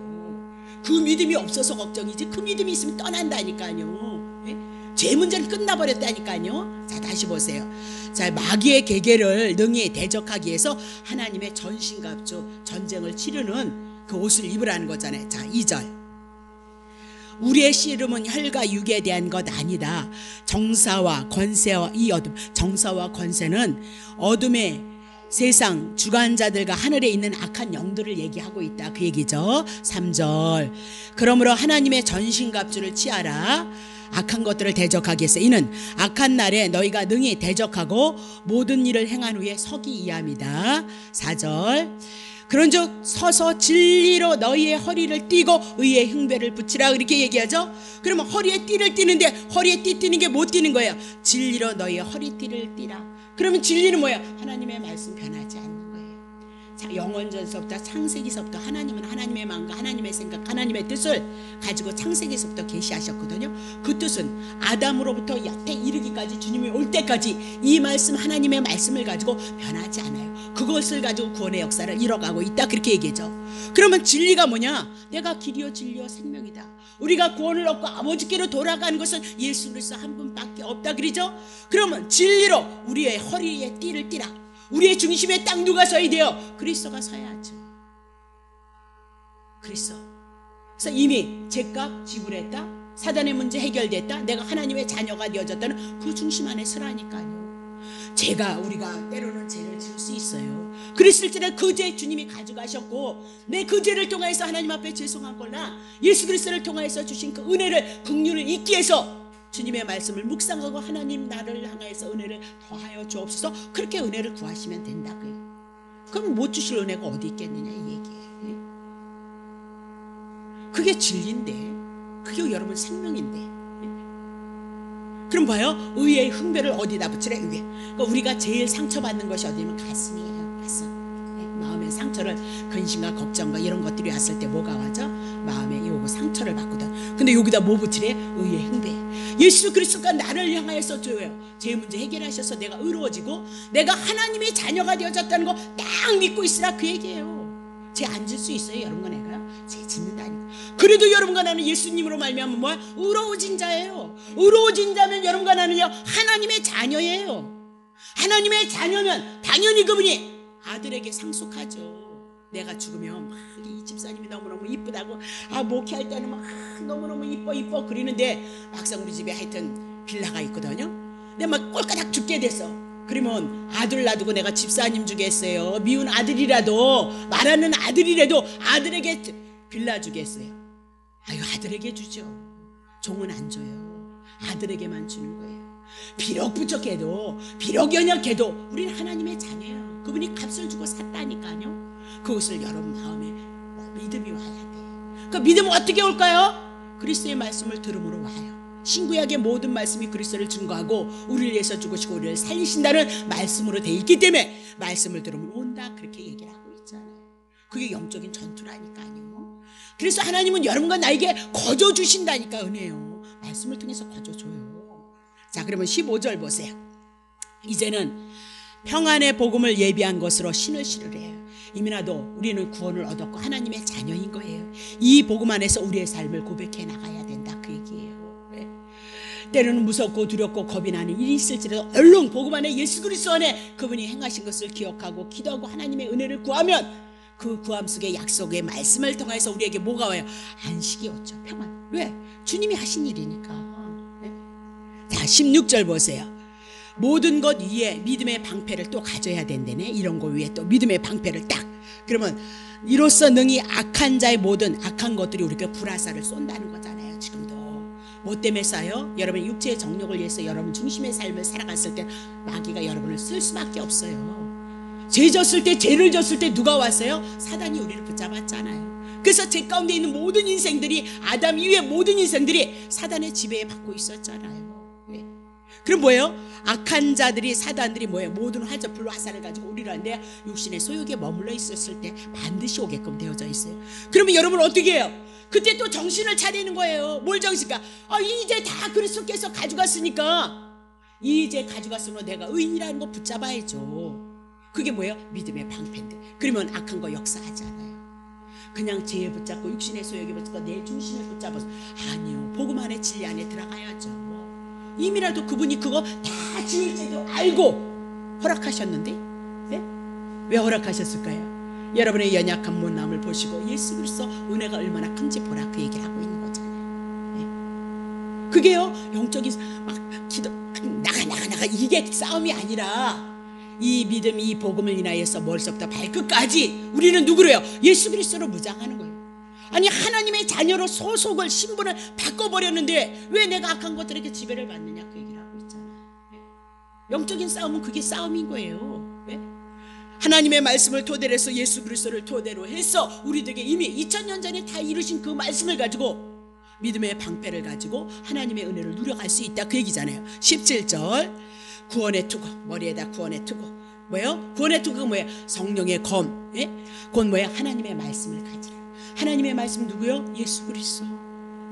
[SPEAKER 1] 그 믿음이 없어서 걱정이지 그 믿음이 있으면 떠난다니까요. 죄 문제는 끝나버렸다니까요. 자, 다시 보세요. 자, 마귀의 계계를 능히 대적하기 위해서 하나님의 전신갑주, 전쟁을 치르는 그 옷을 입으라는 거잖아요. 자, 2절. 우리의 씨름은 혈과 육에 대한 것 아니다. 정사와 권세와 이 어둠, 정사와 권세는 어둠의 세상 주관자들과 하늘에 있는 악한 영들을 얘기하고 있다, 그 얘기죠. 3절. 그러므로 하나님의 전신갑주를 취하라. 악한 것들을 대적하기 위해서 이는 악한 날에 너희가 능히 대적하고 모든 일을 행한 후에 서기 이함이다. 4절. 그런즉 서서 진리로 너희의 허리를 띠고 의의 흉배를 붙이라, 이렇게 얘기하죠. 그러면 허리에 띠를 띠는데 허리에 띠 띠는 게 못 띠는 거예요. 진리로 너희의 허리띠를 띠라. 그러면 진리는 뭐예요? 하나님의 말씀 변하지 않는 거예요. 자, 영원전서부터 창세기서부터 하나님은 하나님의 마음과 하나님의 생각, 하나님의 뜻을 가지고 창세기서부터 계시하셨거든요. 그 뜻은 아담으로부터 여태 이르기까지, 주님이 올 때까지 이 말씀, 하나님의 말씀을 가지고 변하지 않아요. 그것을 가지고 구원의 역사를 이뤄가고 있다, 그렇게 얘기하죠. 그러면 진리가 뭐냐? 내가 길이요 진리요 생명이다. 우리가 구원을 얻고 아버지께로 돌아가는 것은 예수 그리스도 한 분밖에 없다, 그러죠. 그러면 진리로 우리의 허리에 띠를 띠라. 우리의 중심에 딱 누가 서야 돼요? 그리스도가 서야죠. 그리스도. 그래서 이미 죄값 지불했다, 사단의 문제 해결됐다, 내가 하나님의 자녀가 되어졌다는 그 중심 안에 서라니까요. 우리가 때로는 죄를 지을 수 있어요. 그랬을때 그 죄 주님이 가져가셨고, 내 그 죄를 통해서 하나님 앞에 죄송하거나 예수 그리스도를 통해서 주신 그 은혜를, 긍휼을 잊기 위해서 주님의 말씀을 묵상하고 하나님 나를 향해서 은혜를 더하여 주옵소서, 그렇게 은혜를 구하시면 된다. 그럼 못 주실 은혜가 어디 있겠느냐, 이 얘기예요. 그게 진리인데, 그게 여러분 생명인데. 그럼 봐요. 의의 흉배를 어디다 붙이래? 의에. 그러니까 우리가 제일 상처받는 것이 어디냐면 가슴이에요. 가슴. 마음의 상처를, 근심과 걱정과 이런 것들이 왔을 때 뭐가 와죠? 마음에 요거 상처를 받거든. 근데 여기다 뭐 붙이래? 의의 흉배. 예수 그리스도가 나를 향하여서 줘요. 제 문제 해결하셔서 내가 의로워지고 내가 하나님의 자녀가 되어졌다는 거 딱 믿고 있으라, 그 얘기예요. 죄 안 질 수 있어요, 여러분과 내가요? 죄 짓는다니까. 그래도 여러분과 나는 예수님으로 말미암아 뭐야? 의로워진 자예요. 의로워진 자면 여러분과 나는요, 하나님의 자녀예요. 하나님의 자녀면 당연히 그분이 아들에게 상속하죠. 내가 죽으면 막 이 집사님이 너무너무 이쁘다고, 목회할 때는 막 너무너무 이뻐 그러는데 막상 우리 집에 하여튼 빌라가 있거든요. 근데 막 꼴까닥 죽게 됐어. 그러면 아들 놔두고 내가 집사님 주겠어요? 미운 아들이라도, 말하는 아들이라도 아들에게 빌라 주겠어요? 아들에게 주죠. 종은 안 줘요. 아들에게만 주는 거예요. 비록 부족해도, 비록 연약해도 우리는 하나님의 자녀예요. 그분이 값을 주고 샀다니까요. 그것을 여러분 마음에 믿음이 와야 돼. 그 믿음은 어떻게 올까요? 그리스도의 말씀을 들음으로 와요. 신구약의 모든 말씀이 그리스도를 증거하고 우리를 위해서 죽으시고 우리를 살리신다는 말씀으로 되어 있기 때문에 말씀을 들으면 온다, 그렇게 얘기를 하고 있잖아요. 그게 영적인 전투라니까요. 그래서 하나님은 여러분과 나에게 거저 주신다니까, 은혜요. 말씀을 통해서 거저 줘요. 자, 그러면 15절 보세요. 이제는 평안의 복음을 예비한 것으로 신을 신으래요. 이미나도 우리는 구원을 얻었고 하나님의 자녀인 거예요. 이 복음 안에서 우리의 삶을 고백해 나가야 된다, 그 얘기예요. 때로는 무섭고 두렵고 겁이 나는 일이 있을지라도 얼른 복음 안에, 예수 그리스도 안에 그분이 행하신 것을 기억하고 기도하고 하나님의 은혜를 구하면 그 구함 속의 약속의 말씀을 통해서 우리에게 뭐가 와요? 안식이 오죠. 평안. 왜? 주님이 하신 일이니까. 자, 16절 보세요. 모든 것 위에 믿음의 방패를 또 가져야 된다네. 이런 거 위에 또 믿음의 방패를 딱. 그러면 이로써 능히 악한 자의 모든 악한 것들이 우리에게 불화살을 쏜다는 거잖아요. 지금도 뭐 때문에 쏴요? 여러분 육체의 정욕을 위해서 여러분 중심의 삶을 살아갔을 때 마귀가 여러분을 쓸 수밖에 없어요. 죄 졌을 때, 죄를 졌을 때 누가 왔어요? 사단이 우리를 붙잡았잖아요. 그래서 죄 가운데 있는 모든 인생들이, 아담 이후의 모든 인생들이 사단의 지배에 받고 있었잖아요. 왜? 그럼 뭐예요? 악한 자들이, 사단들이 뭐예요? 모든 불화살을 가지고 우리를 하는데 육신의 소욕에 머물러 있었을 때 반드시 오게끔 되어져 있어요. 그러면 여러분 어떻게 해요? 그때 또 정신을 차리는 거예요. 뭘 정신까? 이제 다 그리스도께서 가져갔으니까, 이제 가져갔으면 내가 의인이라는 거 붙잡아야죠. 그게 뭐예요? 믿음의 방패인데. 그러면 악한 거 역사하지 않아요. 그냥 죄에 붙잡고 육신의 소욕에 붙잡고 내 중심을 붙잡아서, 아니요, 복음 안에 진리 안에 들어가야죠. 이미라도 그분이 그거 다 지을 줄도 알고 허락하셨는데, 네? 왜 허락하셨을까요? 여러분의 연약한 못남을 보시고 예수 그리스도 은혜가 얼마나 큰지 보라, 그 얘기를 하고 있는 거잖아요. 그게요 영적인 막 기도 나가 이게 싸움이 아니라 이 믿음 이 복음을 인하여서 머리서부터 발끝까지 우리는 누구래요? 예수 그리스도로 무장하는 거예요. 아니 하나님의 자녀로 소속을 신분을 바꿔버렸는데 왜 내가 악한 것들에게 지배를 받느냐 그 얘기를 하고 있잖아요. 영적인 싸움은 그게 싸움인 거예요. 하나님의 말씀을 토대로 해서 예수 그리스도를 토대로 해서 우리들에게 이미 2000년 전에 다 이루신 그 말씀을 가지고 믿음의 방패를 가지고 하나님의 은혜를 누려갈 수 있다 그 얘기잖아요. 17절 구원의 투구 머리에다 구원의 투구 뭐예요? 구원의 투구가 뭐예요? 성령의 검 그건 뭐예요? 하나님의 말씀을 가지라. 하나님의 말씀 누구요? 예수 그리스도.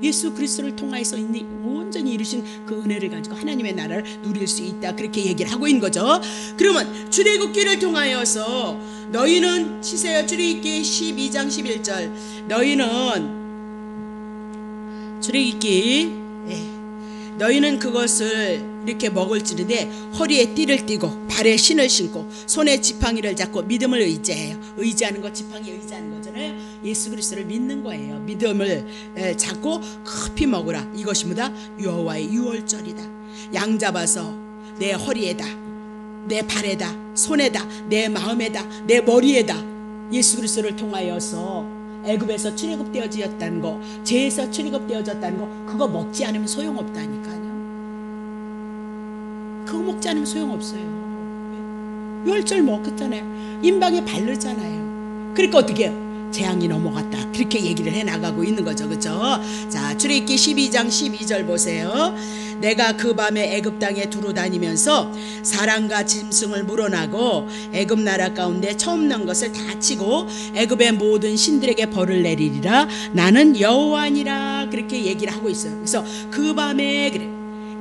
[SPEAKER 1] 예수 그리스도를 통하여서 온전히 이루신 그 은혜를 가지고 하나님의 나라를 누릴 수 있다 그렇게 얘기를 하고 있는 거죠. 그러면 출애굽기를 통하여서 너희는 치세요. 출애굽기 12장 11절 너희는 출애굽기 너희는 그것을 이렇게 먹을지는데 허리에 띠를 띠고 발에 신을 신고 손에 지팡이를 잡고 믿음을 의지해요. 의지하는 거 지팡이 의지하는 거잖아요. 예수 그리스도를 믿는 거예요. 믿음을 잡고 급히 먹으라. 이것이 뭐다? 여호와의 유월절이다. 양 잡아서 내 허리에다 내 발에다 손에다 내 마음에다 내 머리에다 예수 그리스도를 통하여서 애굽에서 출애굽되어졌다는 거 죄에서 출애굽되어졌다는 거 그거 먹지 않으면 소용없다니까요. 그거 먹지 않으면 소용없어요. 유월절 먹었잖아요. 임방에 바르잖아요. 그러니까 어떻게 해요? 재앙이 넘어갔다 그렇게 얘기를 해나가고 있는 거죠. 그렇죠? 자 출애굽기 12장 12절 보세요. 내가 그 밤에 애굽 땅에 두루 다니면서 사람과 짐승을 물어나고 애굽 나라 가운데 처음 난 것을 다 치고 애굽의 모든 신들에게 벌을 내리리라. 나는 여호와니라 그렇게 얘기를 하고 있어요. 그래서 그 밤에 그래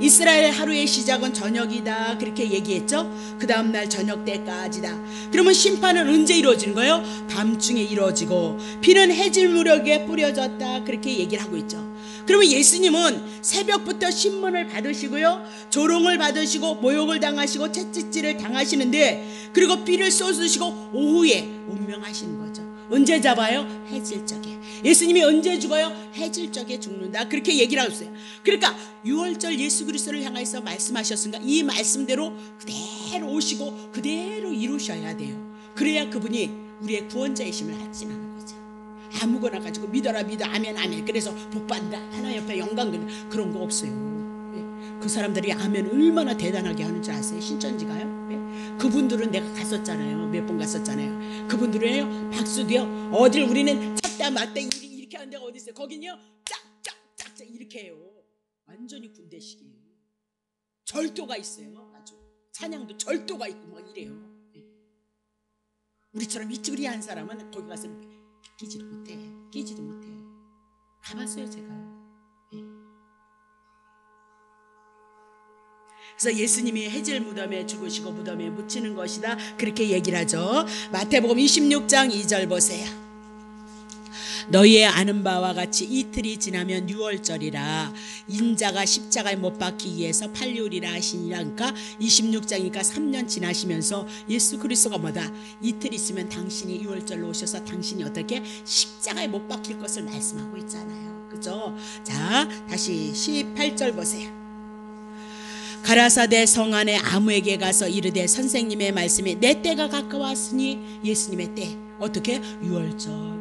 [SPEAKER 1] 이스라엘 하루의 시작은 저녁이다 그렇게 얘기했죠. 그 다음날 저녁 때까지다. 그러면 심판은 언제 이루어지는 거예요? 밤중에 이루어지고 비는 해질 무렵에 뿌려졌다 그렇게 얘기를 하고 있죠. 그러면 예수님은 새벽부터 신문을 받으시고요 조롱을 받으시고 모욕을 당하시고 채찍질을 당하시는데 그리고 비를 쏟으시고 오후에 운명하시는 거죠. 언제 잡아요? 해질 적에. 예수님이 언제 죽어요? 해질 적에 죽는다 그렇게 얘기를 하고 있어요. 그러니까 유월절 예수 그리스도를 향해서 말씀하셨으니까 이 말씀대로 그대로 오시고 그대로 이루셔야 돼요. 그래야 그분이 우리의 구원자이심을 확신하는 거죠. 아무거나 가지고 믿어라 믿어 아멘 아멘 그래서 복받는다 하나 옆에 영광 그런 거 없어요. 그 사람들이 아멘 얼마나 대단하게 하는 줄 아세요? 신천지가요? 그분들은 내가 갔었잖아요. 몇 번 갔었잖아요. 그분들은요 박수도요 어딜 우리는 찼다 맞다 이렇게 하는 데가 어디 있어요? 거긴요 짝짝짝 이렇게 해요. 완전히 군대식이에요. 절도가 있어요. 아주 찬양도 절도가 있고 막 이래요. 우리처럼 이쭈리한 사람은 거기 가서 끼지도 못해. 가봤어요 제가요. 그래서 예수님이 해질 무덤에 죽으시고 무덤에 묻히는 것이다 그렇게 얘기를 하죠. 마태복음 26장 2절 보세요. 너희의 아는 바와 같이 이틀이 지나면 유월절이라 인자가 십자가에 못 박히기 위해서 팔리우리라 하시니라. 그러니까 26장이니까 3년 지나시면서 예수 그리스도가 뭐다? 이틀 있으면 당신이 유월절로 오셔서 당신이 어떻게 십자가에 못 박힐 것을 말씀하고 있잖아요. 그죠? 자 다시 18절 보세요. 가라사대 성 안에 아무에게 가서 이르되 선생님의 말씀이 내 때가 가까웠으니 예수님의 때 어떻게? 유월절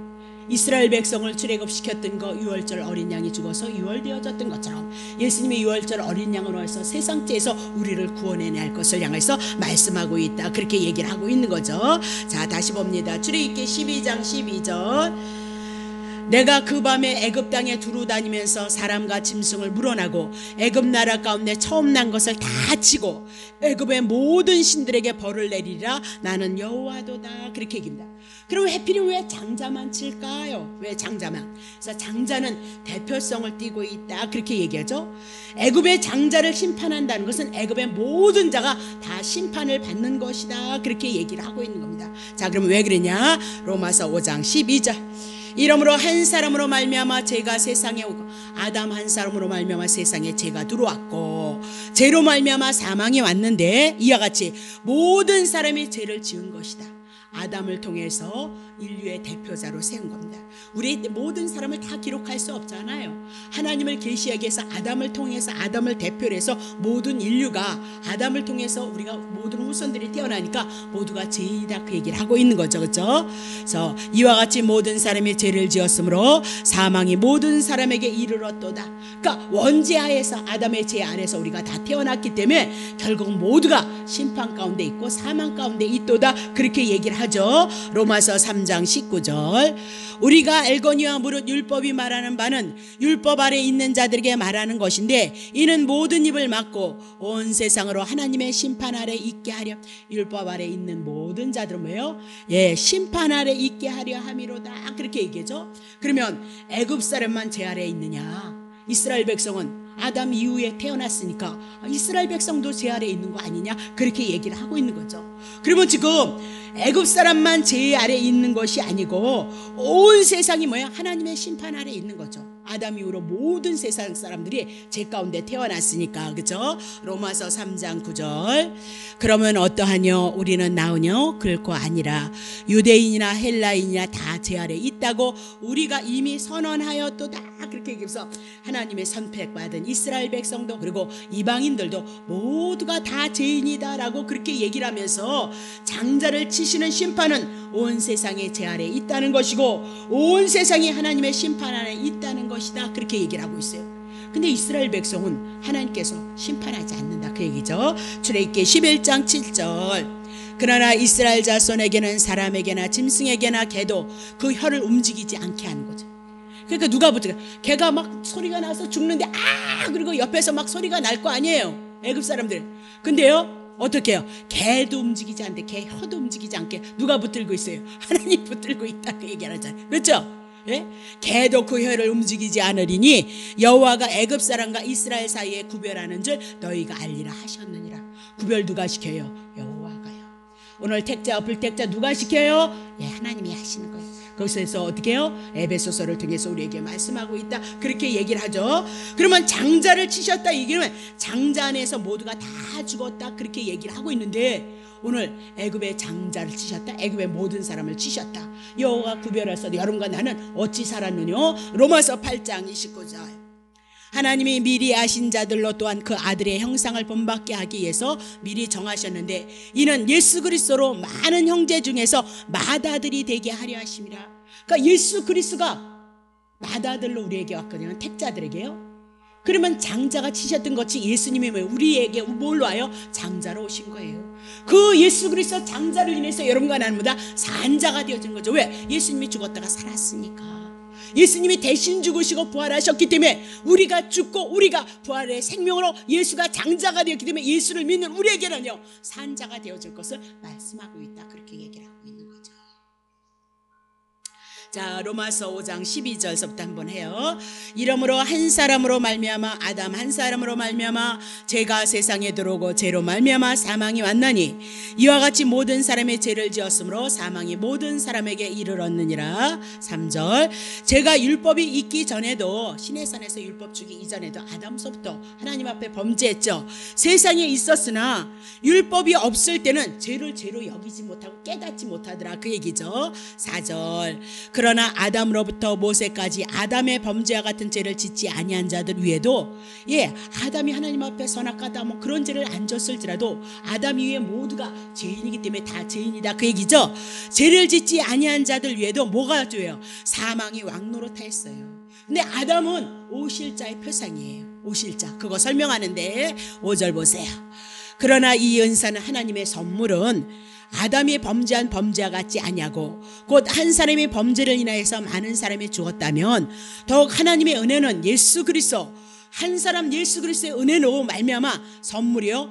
[SPEAKER 1] 이스라엘 백성을 출애굽시켰던 거 유월절 어린 양이 죽어서 유월되어졌던 것처럼 예수님이 유월절 어린 양으로 해서 세상죄에서 우리를 구원해낼 것을 향해서 말씀하고 있다 그렇게 얘기를 하고 있는 거죠. 자 다시 봅니다. 출애굽기 12장 12절 내가 그 밤에 애굽 땅에 두루 다니면서 사람과 짐승을 물어나고 애굽 나라 가운데 처음 난 것을 다 치고 애굽의 모든 신들에게 벌을 내리라. 나는 여호와도다 그렇게 얘기합니다. 그럼 하필이면 왜 장자만 칠까요? 왜 장자만? 그래서 장자는 대표성을 띠고 있다 그렇게 얘기하죠. 애굽의 장자를 심판한다는 것은 애굽의 모든 자가 다 심판을 받는 것이다 그렇게 얘기를 하고 있는 겁니다. 자 그럼 왜 그러냐? 로마서 5장 12절 이러므로 한 사람으로 말미암아 죄가 세상에 오고 아담 한 사람으로 말미암아 세상에 죄가 들어왔고 죄로 말미암아 사망이 왔는데 이와 같이 모든 사람이 죄를 지은 것이다. 아담을 통해서 인류의 대표자로 세운 겁니다. 우리 모든 사람을 다 기록할 수 없잖아요. 하나님을 계시하기 위해서 아담을 통해서 아담을 대표로 해서 모든 인류가 아담을 통해서 우리가 모든 후손들이 태어나니까 모두가 죄인이다 그 얘기를 하고 있는 거죠. 그렇죠? 그래서 이와 같이 모든 사람이 죄를 지었으므로 사망이 모든 사람에게 이르렀도다. 그러니까 원죄하에서 아담의 죄 안에서 우리가 다 태어났기 때문에 결국 모두가 심판 가운데 있고 사망 가운데 있도다 그렇게 얘기를 하죠. 로마서 3장 19절. 우리가 알거니와 무릇 율법이 말하는 바는 율법 아래 있는 자들에게 말하는 것인데 이는 모든 입을 막고 온 세상으로 하나님의 심판 아래 있게 하려. 율법 아래 있는 모든 자들은 뭐예요? 심판 아래 있게 하려 함이로다 그렇게 얘기하죠. 그러면 애굽 사람만 죄 아래 있느냐? 이스라엘 백성은 아담 이후에 태어났으니까 이스라엘 백성도 죄 아래 있는 거 아니냐 그렇게 얘기를 하고 있는 거죠. 그러면 지금 애굽 사람만 죄 아래 있는 것이 아니고 온 세상이 뭐야? 하나님의 심판 아래 있는 거죠. 아담 이후로 모든 세상 사람들이 죄 가운데 태어났으니까. 그렇죠? 로마서 3장 9절. 그러면 어떠하뇨? 우리는 나으뇨? 결코 아니라 유대인이나 헬라인이나 다 죄 아래 있다고 우리가 이미 선언하였도다 그렇게 얘기해서 하나님의 선택받은 이스라엘 백성도 그리고 이방인들도 모두가 다 죄인이다라고 그렇게 얘기를 하면서 장자를 치시는 심판은 온 세상의 죄 아래 있다는 것이고 온 세상이 하나님의 심판 아래 있다는 것이다 그렇게 얘기를 하고 있어요. 근데 이스라엘 백성은 하나님께서 심판하지 않는다 그 얘기죠. 출애굽기 11장 7절. 그러나 이스라엘 자손에게는 사람에게나 짐승에게나 개도 그 혀를 움직이지 않게 하는 거죠. 그러니까 누가 보자 개가 막 소리가 나서 죽는데 그리고 옆에서 막 소리가 날 거 아니에요 애굽 사람들. 근데요 어떻게 해요? 개도 움직이지 않는데 개 혀도 움직이지 않게 누가 붙들고 있어요? 하나님 붙들고 있다 그 얘기를 하잖아요. 그렇죠? 개도 그 혀를 움직이지 않으리니 여호와가 애굽 사람과 이스라엘 사이에 구별하는 줄 너희가 알리라 하셨느니라. 구별 누가 시켜요? 여호와가요. 오늘 택자와 불택자 누가 시켜요? 하나님이 하시는 거예요. 거기서 어떻게 해요? 에베소서를 통해서 우리에게 말씀하고 있다 그렇게 얘기를 하죠. 그러면 장자를 치셨다 얘기는 장자 안에서 모두가 다 죽었다 그렇게 얘기를 하고 있는데 오늘 애굽의 장자를 치셨다 애굽의 모든 사람을 치셨다. 여호와가 구별해서 여러분과 나는 어찌 살았느냐. 로마서 8장 29절. 하나님이 미리 아신 자들로 또한 그 아들의 형상을 본받게 하기 위해서 미리 정하셨는데 이는 예수 그리스도로 많은 형제 중에서 맏아들이 되게 하려 하심이라. 그러니까 예수 그리스도가 맏아들로 우리에게 왔거든요. 택자들에게요. 그러면 장자가 치셨던 것이 예수님이 우리에게 뭘로 와요? 장자로 오신 거예요. 그 예수 그리스도 장자를 인해서 여러분과 나는보다 산자가 되어진 거죠. 왜? 예수님이 죽었다가 살았으니까. 예수님이 대신 죽으시고 부활하셨기 때문에 우리가 죽고 우리가 부활의 생명으로 예수가 장자가 되었기 때문에 예수를 믿는 우리에게는요 산자가 되어질 것을 말씀하고 있다 그렇게 얘기를 하고 있는 거죠. 자 로마서 5장 12절서부터 한번 해요. 이러므로 한 사람으로 말미암아 아담 한 사람으로 말미암아 죄가 세상에 들어오고 죄로 말미암아 사망이 왔나니 이와 같이 모든 사람의 죄를 지었으므로 사망이 모든 사람에게 이르렀느니라. 3절. 죄가 율법이 있기 전에도 시내산에서 율법 주기 이전에도 아담서부터 하나님 앞에 범죄했죠. 세상에 있었으나 율법이 없을 때는 죄를 죄로 여기지 못하고 깨닫지 못하더라 그 얘기죠. 4절. 그러나 아담으로부터 모세까지 아담의 범죄와 같은 죄를 짓지 아니한 자들 위에도 아담이 하나님 앞에 선악하다 뭐 그런 죄를 안 졌을지라도 아담 이후에 모두가 죄인이기 때문에 다 죄인이다 그 얘기죠. 죄를 짓지 아니한 자들 위에도 뭐가 죄예요? 사망이 왕노릇하였어요. 근데 아담은 오실자의 표상이에요. 오실자 그거 설명하는데 5절 보세요. 그러나 이 은사는 하나님의 선물은 아담이 범죄한 범죄와 같지 아니하고 곧 한 사람이 범죄를 인하여서 많은 사람이 죽었다면 더욱 하나님의 은혜는 예수 그리스도 한 사람 예수 그리스도의 은혜로 말미암아 선물이요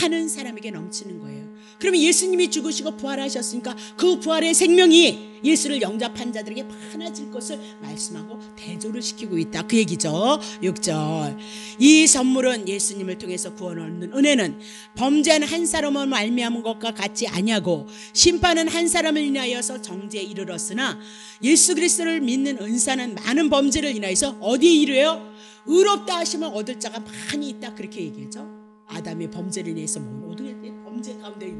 [SPEAKER 1] 많은 사람에게 넘치는 거예요. 그러면 예수님이 죽으시고 부활하셨으니까 그 부활의 생명이 예수를 영접한 자들에게 많아질 것을 말씀하고 대조를 시키고 있다 그 얘기죠. 6절. 이 선물은 예수님을 통해서 구원 얻는 은혜는 범죄한 한 사람을 말미암은 것과 같지 아니하고 심판은 한 사람을 인하여서 정죄에 이르렀으나 예수 그리스도를 믿는 은사는 많은 범죄를 인하여서 어디에 이르요? 의롭다 하시면 얻을 자가 많이 있다 그렇게 얘기하죠. 아담의 범죄를 인해서 모든 범죄 가운데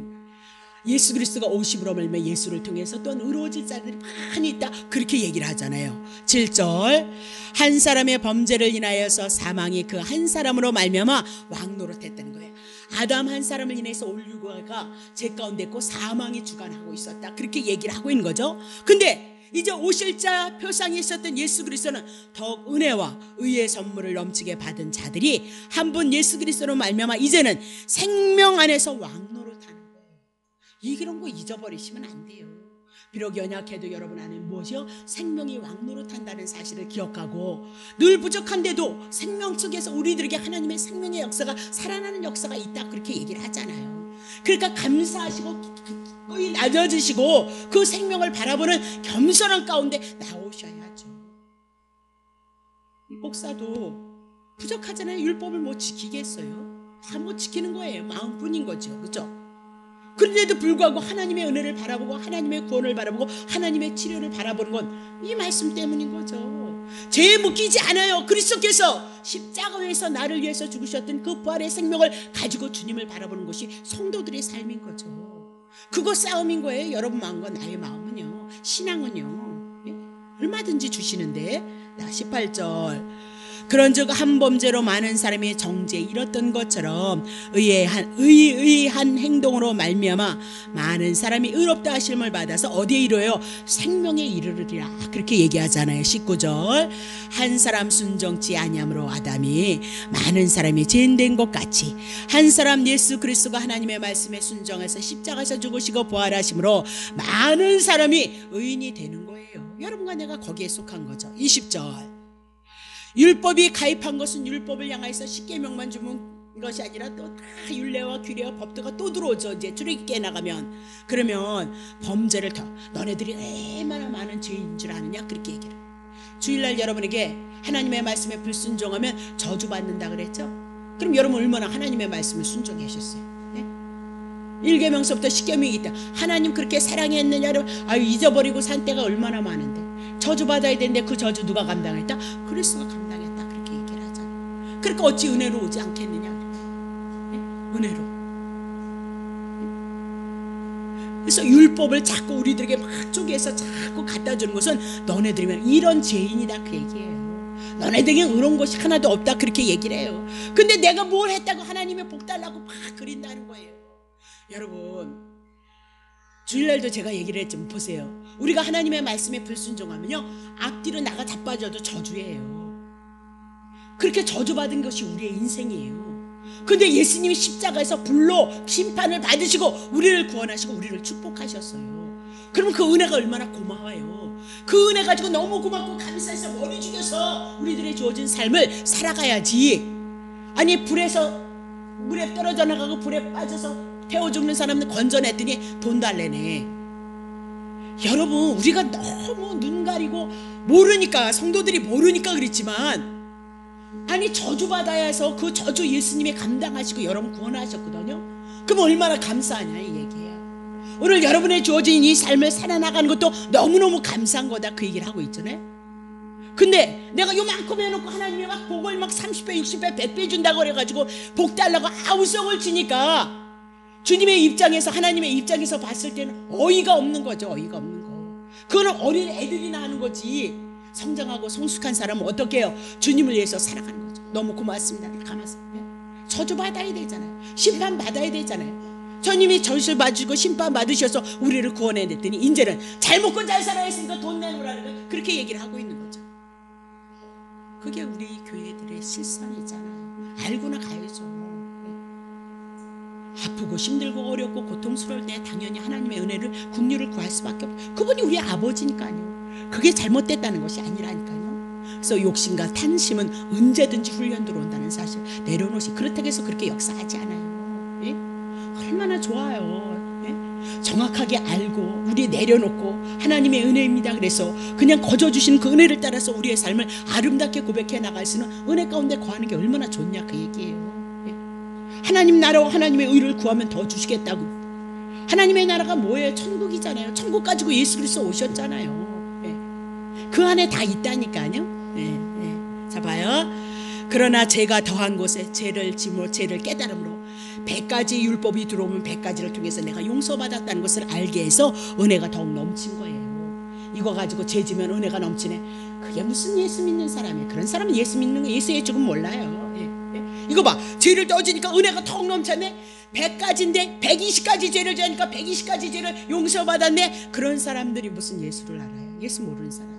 [SPEAKER 1] 예수 그리스도가 오심으로 말미암아 예수를 통해서 또한 의로워질 자들이 많이 있다, 그렇게 얘기를 하잖아요. 7절, 한 사람의 범죄를 인하여서 사망이 그 한 사람으로 말미암아 왕노릇했다는 거예요. 아담 한 사람을 인해서 올류가 제 가운데 있고 사망이 주관하고 있었다, 그렇게 얘기를 하고 있는 거죠. 근데 이제 오실 자 표상이 있었던 예수 그리스도는 더욱 은혜와 의의 선물을 넘치게 받은 자들이 한 분 예수 그리스도로 말미암아 이제는 생명 안에서 왕노릇하는 거예요. 이런 거 잊어버리시면 안 돼요. 비록 연약해도 여러분 안에 무엇이요? 생명이 왕노릇한다는 사실을 기억하고, 늘 부족한데도 생명 속에서 우리들에게 하나님의 생명의 역사가, 살아나는 역사가 있다, 그렇게 얘기를 하잖아요. 그러니까 감사하시고 기꺼이 낮아지시고 그 생명을 바라보는 겸손한 가운데 나오셔야죠. 목사도 부족하잖아요. 율법을 못 지키겠어요? 다 못 지키는 거예요. 마음뿐인 거죠. 그렇죠? 그런데도 불구하고 하나님의 은혜를 바라보고 하나님의 구원을 바라보고 하나님의 치료를 바라보는 건 이 말씀 때문인 거죠. 죄에 묶이지 않아요. 그리스도께서 십자가에서 나를 위해서 죽으셨던 그 부활의 생명을 가지고 주님을 바라보는 것이 성도들의 삶인 거죠. 그거 싸움인 거예요. 여러분 마음과 나의 마음은요. 신앙은요, 얼마든지 주시는데. 18절, 그런즉 한 범죄로 많은 사람이 정죄에 이뤘던 것처럼 의한 행동으로 말미암아 많은 사람이 의롭다 하심을 받아서 어디에 이르러요? 생명에 이르리라, 그렇게 얘기하잖아요. 19절, 한 사람 순종치 아니함으로 아담이 많은 사람이 죄인된 것 같이 한 사람 예수 그리스도가 하나님의 말씀에 순종해서 십자가에서 죽으시고 부활하심으로 많은 사람이 의인이 되는 거예요. 여러분과 내가 거기에 속한 거죠. 20절, 율법이 가입한 것은 율법을 향해서 십계명만 주는 것이 아니라 또 다 율례와 규례와 법도가 또 들어오죠. 이제 출애굽기에 나가면. 그러면 범죄를 더, 너네들이 얼마나 많은 죄인 줄 아느냐, 그렇게 얘기를. 주일날 여러분에게 하나님의 말씀에 불순종하면 저주받는다 그랬죠. 그럼 여러분 얼마나 하나님의 말씀을 순종해 하셨어요? 네? 1계명서부터 10계명이 있다. 하나님 그렇게 사랑했느냐? 잊어버리고 산 때가 얼마나 많은데. 저주받아야 되는데 그 저주 누가 감당했다? 그리스도가 감당했다, 그렇게 얘기를 하잖아요. 그러니까 어찌 은혜로 오지 않겠느냐. 네? 은혜로. 그래서 율법을 자꾸 우리들에게 막 쪼개서 자꾸 갖다 주는 것은 너네들이면 이런 죄인이다, 그 얘기예요. 너네들에게 의로운 것이 하나도 없다, 그렇게 얘기를 해요. 근데 내가 뭘 했다고 하나님의 복 달라고 막 그린다는 거예요. 여러분, 주일날도 제가 얘기를 했지만 보세요. 우리가 하나님의 말씀에 불순종하면요, 앞뒤로 나가 자빠져도 저주예요. 그렇게 저주받은 것이 우리의 인생이에요. 근데 예수님이 십자가에서 불로 심판을 받으시고 우리를 구원하시고 우리를 축복하셨어요. 그러면 그 은혜가 얼마나 고마워요. 그 은혜 가지고 너무 고맙고 감사해서 머리 죽여서 우리들의 주어진 삶을 살아가야지. 아니 물에 떨어져 나가고 불에 빠져서 태워 죽는 사람들 건져냈더니 돈 달래네. 여러분, 우리가 너무 눈 가리고 모르니까, 성도들이 모르니까 그랬지만, 아니 저주받아야 해서 그 저주 예수님이 감당하시고 여러분 구원하셨거든요. 그럼 얼마나 감사하냐, 이 얘기예요. 오늘 여러분의 주어진 이 삶을 살아나가는 것도 너무너무 감사한 거다, 그 얘기를 하고 있잖아요. 근데 내가 요만큼 해놓고 하나님이 막 복을 막 30배 60배 100배 준다고 그래가지고 복 달라고 아우성을 치니까 주님의 입장에서, 하나님의 입장에서 봤을 때는 어이가 없는 거죠. 어이가 없는 거. 그거는 어린 애들이나 하는 거지. 성장하고 성숙한 사람은 어떻게 해요? 주님을 위해서 살아가는 거죠. 너무 고맙습니다. 가만히 저주 받아야 되잖아요. 심판 받아야 되잖아요. 주님이 저주를 받으시고 심판 받으셔서 우리를 구원해냈더니 이제는 잘 먹고 잘 살아야 했으니까 돈 내놓으라는 거, 그렇게 얘기를 하고 있는 거죠. 그게 우리 교회들의 실상이잖아요. 알고나 가야죠. 아프고 힘들고 어렵고 고통스러울 때 당연히 하나님의 은혜를, 긍휼을 구할 수밖에 없어요. 그분이 우리 아버지니까요. 그게 잘못됐다는 것이 아니라니까요. 그래서 욕심과 탐심은 언제든지 훈련 들어온다는 사실 내려놓으시. 그렇다고 해서 그렇게 역사하지 않아요. 예? 얼마나 좋아요. 예? 정확하게 알고 우리 내려놓고 하나님의 은혜입니다. 그래서 그냥 거저주시는 그 은혜를 따라서 우리의 삶을 아름답게 고백해 나갈 수 있는 은혜 가운데 거하는 게 얼마나 좋냐, 그 얘기예요. 하나님 나라와 하나님의 의를 구하면 더 주시겠다고. 하나님의 나라가 뭐예요? 천국이잖아요. 천국 가지고 예수 그리스도 오셨잖아요. 네. 그 안에 다 있다니까요. 네, 네. 자 봐요. 그러나 죄가 더한 곳에 죄를 깨달음으로 100가지 율법이 들어오면 100가지를 통해서 내가 용서받았다는 것을 알게 해서 은혜가 더욱 넘친 거예요. 이거 가지고 죄 지면 은혜가 넘치네. 그게 무슨 예수 믿는 사람이에요. 그런 사람은 예수 믿는 거 예수의 죽음 몰라요. 이거 봐, 죄를 떠지니까 은혜가 더욱 넘쳤네. 100가지인데 120가지 죄를 지으니까 120가지 죄를 용서받았네. 그런 사람들이 무슨 예수를 알아요. 예수 모르는 사람이에요.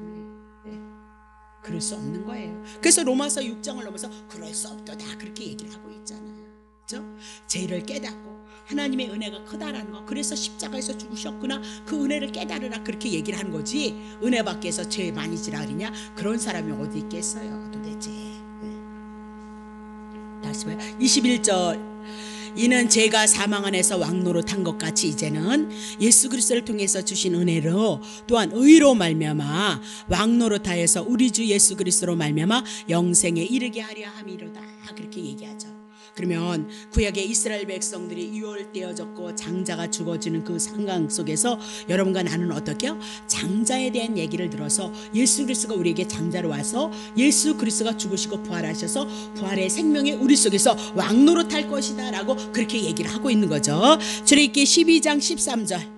[SPEAKER 1] 그럴 수 없는 거예요. 그래서 로마서 6장을 넘어서 그럴 수 없도다 그렇게 얘기를 하고 있잖아요. 그렇죠? 죄를 깨닫고 하나님의 은혜가 크다라는 거, 그래서 십자가에서 죽으셨구나, 그 은혜를 깨달으라 그렇게 얘기를 한 거지. 은혜 밖에서 죄 많이 지라 그러냐? 그런 사람이 어디 있겠어요 도대체. 다시 봐요. 21절. 이는 제가 사망 안에서 왕노릇한 것 같이 이제는 예수 그리스도를 통해서 주신 은혜로 또한 의로 말미암아 왕노릇하여서 우리 주 예수 그리스도로 말미암아 영생에 이르게 하려 함이로다 그렇게 얘기하죠. 그러면 구약의 이스라엘 백성들이 유월되어졌고 장자가 죽어지는 그 상황 속에서 여러분과 나는 어떻게요? 장자에 대한 얘기를 들어서 예수 그리스도가 우리에게 장자로 와서 예수 그리스도가 죽으시고 부활하셔서 부활의 생명이 우리 속에서 왕노릇할 것이다 라고 그렇게 얘기를 하고 있는 거죠. 출애굽기 12장 13절.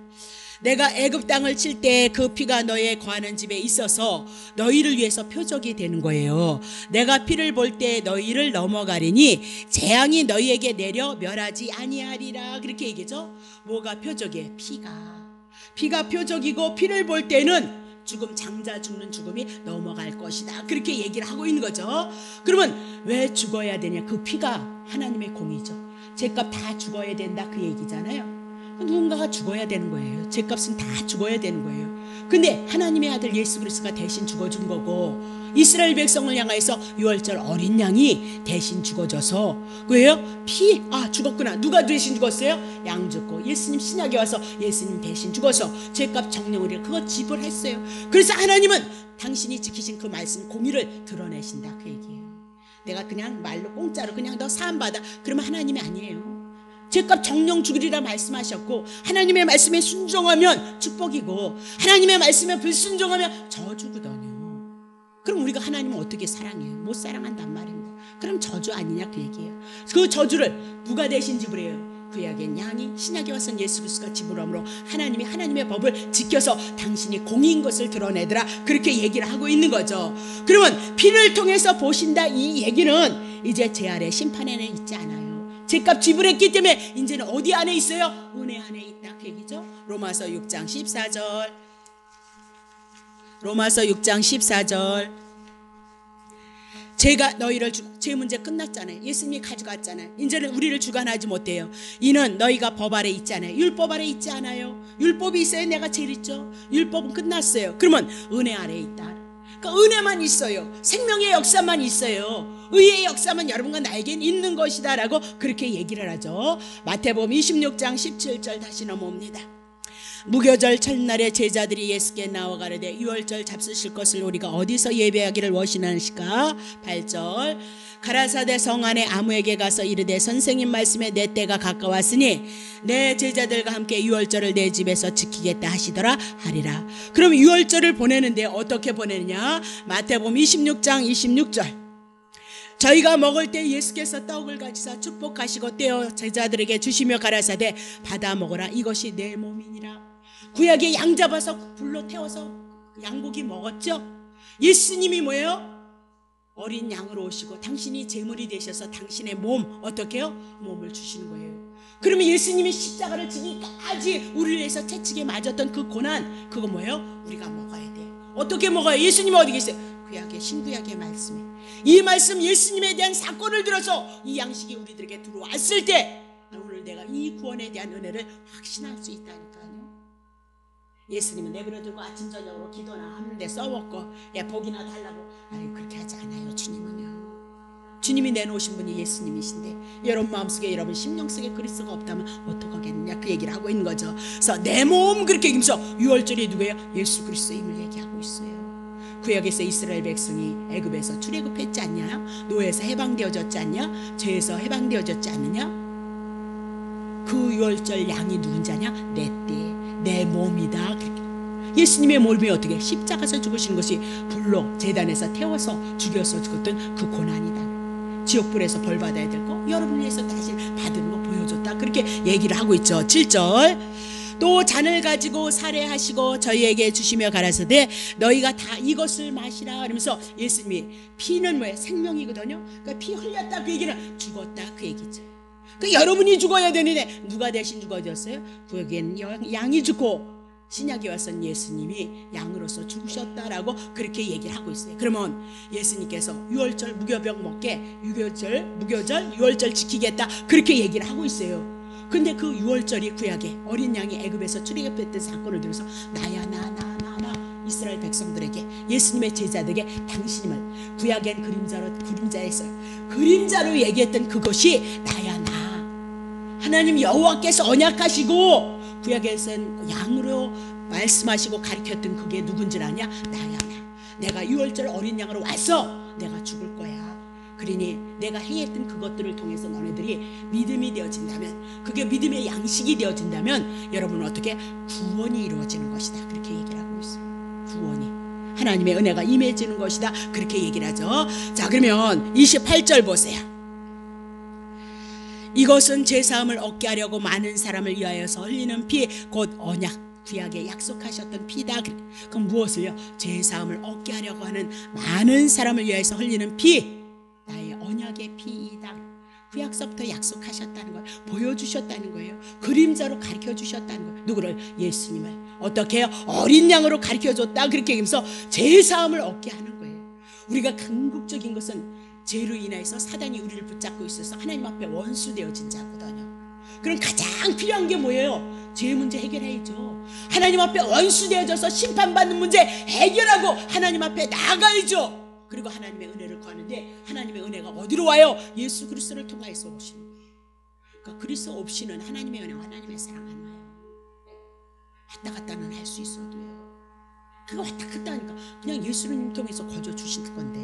[SPEAKER 1] 내가 애굽 땅을 칠 때 그 피가 너의 거하는 집에 있어서 너희를 위해서 표적이 되는 거예요. 내가 피를 볼 때 너희를 넘어가리니 재앙이 너희에게 내려 멸하지 아니하리라 그렇게 얘기죠. 뭐가 표적이에요? 피가 표적이고 피를 볼 때는 죽음, 장자 죽는 죽음이 넘어갈 것이다 그렇게 얘기를 하고 있는 거죠. 그러면 왜 죽어야 되냐? 그 피가 하나님의 공이죠. 죄값 다 죽어야 된다 그 얘기잖아요. 누군가가 죽어야 되는 거예요. 죄값은 다 죽어야 되는 거예요. 근데 하나님의 아들 예수 그리스도가 대신 죽어준 거고, 이스라엘 백성을 향하여서 유월절 어린 양이 대신 죽어져서, 왜요? 죽었구나. 누가 대신 죽었어요? 양 죽고 예수님 신약에 와서 예수님 대신 죽어서 죄값 정령을 그거 지불했어요. 그래서 하나님은 당신이 지키신 그 말씀 공의를 드러내신다 그 얘기예요. 내가 그냥 말로 공짜로 그냥 너 사함 받아 그러면 하나님이 아니에요. 죄값 정령 죽으리라 말씀하셨고, 하나님의 말씀에 순종하면 축복이고 하나님의 말씀에 불순종하면 저주거든요. 그럼 우리가 하나님을 어떻게 사랑해요? 못 사랑한단 말입니다. 그럼 저주 아니냐 그 얘기예요. 그 저주를 누가 대신 지불해요? 구약의 양이 신약에 와서는 예수 그리스도가 지불함으로 하나님이 하나님의 법을 지켜서 당신이 공인 것을 드러내더라 그렇게 얘기를 하고 있는 거죠. 그러면 피를 통해서 보신다 이 얘기는 이제 제 아래 심판에는 있지 않아요. 죄값 지불했기 때문에 이제는 어디 안에 있어요? 은혜 안에 있다 그 얘기죠. 로마서 6장 14절. 로마서 6장 14절. 죄가 너희를 죄 문제 끝났잖아요. 예수님이 가져갔잖아요. 이제는 우리를 주관하지 못해요. 이는 너희가 법 아래 있지 않아요. 율법 아래 있지 않아요. 율법이 있어야 내가 죄를 있죠. 율법은 끝났어요. 그러면 은혜 아래 있다. 그러니까 은혜만 있어요. 생명의 역사만 있어요. 의의 역사만 여러분과 나에겐 있는 것이다 라고 그렇게 얘기를 하죠. 마태복음 26장 17절 다시 넘어옵니다. 무교절 첫날에 제자들이 예수께 나와 가로되 유월절 잡수실 것을 우리가 어디서 예배하기를 원하시나이까. 8절. 가라사대 성 안에 아무에게 가서 이르되 선생님 말씀에 내 때가 가까웠으니 내 제자들과 함께 유월절을 내 집에서 지키겠다 하시더라 하리라. 그럼 유월절을 보내는데 어떻게 보내느냐? 마태복음 26장 26절. 저희가 먹을 때 예수께서 떡을 가지사 축복하시고 떼어 제자들에게 주시며 가라사대 받아 먹어라 이것이 내 몸이니라. 구약에 양 잡아서 불로 태워서 양고기 먹었죠. 예수님이 뭐예요? 어린 양으로 오시고 당신이 제물이 되셔서 당신의 몸 어떻게 해요? 몸을 주시는 거예요. 그러면 예수님이 십자가를 지기까지 우리를 위해서 채찍에 맞았던 그 고난, 그거 뭐예요? 우리가 먹어야 돼요. 어떻게 먹어요? 예수님이 어디 계세요? 구약의 신구약의 말씀에 이 말씀 예수님에 대한 사건을 들어서 이 양식이 우리들에게 들어왔을 때 오늘 내가 이 구원에 대한 은혜를 확신할 수 있다니까요. 예수님은 내버려 두고 아침 저녁으로 기도나 하는데 써먹고 복이나 달라고 그렇게 하지 않아요. 주님은요. 주님이 내놓으신 분이 예수님이신데 여러분 마음속에 여러분 심령 속에 그리스도가 없다면 어떡하겠느냐 그 얘기를 하고 있는 거죠. 그래서 내 몸 그렇게 얘기하면서 유월절이 누구예요? 예수 그리스도임을 얘기하고 있어요. 구약에서 이스라엘 백성이 애굽에서 출애굽했지 않냐? 노예에서 해방되어졌지 않냐? 죄에서 해방되어졌지 않느냐? 그 유월절 양이 누군지 아냐? 내 때, 내 몸이다. 그렇게. 예수님의 몸이 어떻게? 십자가에서 죽으신 것이 불로 제단에서 태워서 죽여서 죽었던 그 고난이다. 지옥불에서 벌 받아야 될 거 여러분을 위해서 다시 받은 거 보여줬다. 그렇게 얘기를 하고 있죠. 7절. 또 잔을 가지고 살해하시고 저희에게 주시며 가라사대 너희가 다 이것을 마시라. 그러면서 예수님이 피는 뭐예요? 생명이거든요. 그러니까 피 흘렸다 그 얘기는 죽었다 그 얘기죠. 그 여러분이 죽어야 되는데 누가 대신 죽어졌어요? 구약엔 양이 죽고 신약에 와선 예수님이 양으로서 죽으셨다라고 그렇게 얘기를 하고 있어요. 그러면 예수님께서 유월절 무교병 먹게 무교절 유월절 지키겠다 그렇게 얘기를 하고 있어요. 근데 그 유월절이 구약에 어린 양이 애굽에서 출애굽했던 사건을 들어서 나야 나 이스라엘 백성들에게 예수님의 제자들에게 당신임을 구약엔 그림자로 얘기했던 그것이 나야 나 하나님 여호와께서 언약하시고 구약에서는 양으로 말씀하시고 가르쳤던 그게 누군지 아냐? 나야 나. 내가 유월절 어린 양으로 와서 내가 죽을 거야. 그러니 내가 행했던 그것들을 통해서 너네들이 믿음이 되어진다면 그게 믿음의 양식이 되어진다면 여러분은 어떻게 구원이 이루어지는 것이다. 그렇게 얘기를 하고 있어요. 구원이 하나님의 은혜가 임해지는 것이다. 그렇게 얘기를 하죠. 자 그러면 28절 보세요. 이것은 제사함을 얻게 하려고 많은 사람을 위하여서 흘리는 피 곧 언약 구약에 약속하셨던 피다. 그럼 무엇을요? 제사함을 얻게 하려고 하는 많은 사람을 위하여서 흘리는 피 나의 언약의 피이다. 구약서부터 약속하셨다는 걸 보여주셨다는 거예요. 그림자로 가르쳐주셨다는 거예요. 누구를? 예수님을. 어떻게 해요? 어린 양으로 가르쳐줬다. 그렇게 얘기하면서 제사함을 얻게 하는 거예요. 우리가 궁극적인 것은 죄로 인해서 사단이 우리를 붙잡고 있어서 하나님 앞에 원수 되어진 자거든요. 그럼 가장 필요한 게 뭐예요? 죄 문제 해결해야죠. 하나님 앞에 원수 되어져서 심판받는 문제 해결하고 하나님 앞에 나가야죠. 그리고 하나님의 은혜를 구하는데 하나님의 은혜가 어디로 와요? 예수 그리스도를 통하여서 오시는 거예요. 그러니까 그리스도 없이는 하나님의 은혜와 하나님의 사랑 안 와요. 왔다 갔다는 할 수 있어도요. 그거 왔다 갔다 하니까 그냥 예수님 통해서 거저 주신 건데.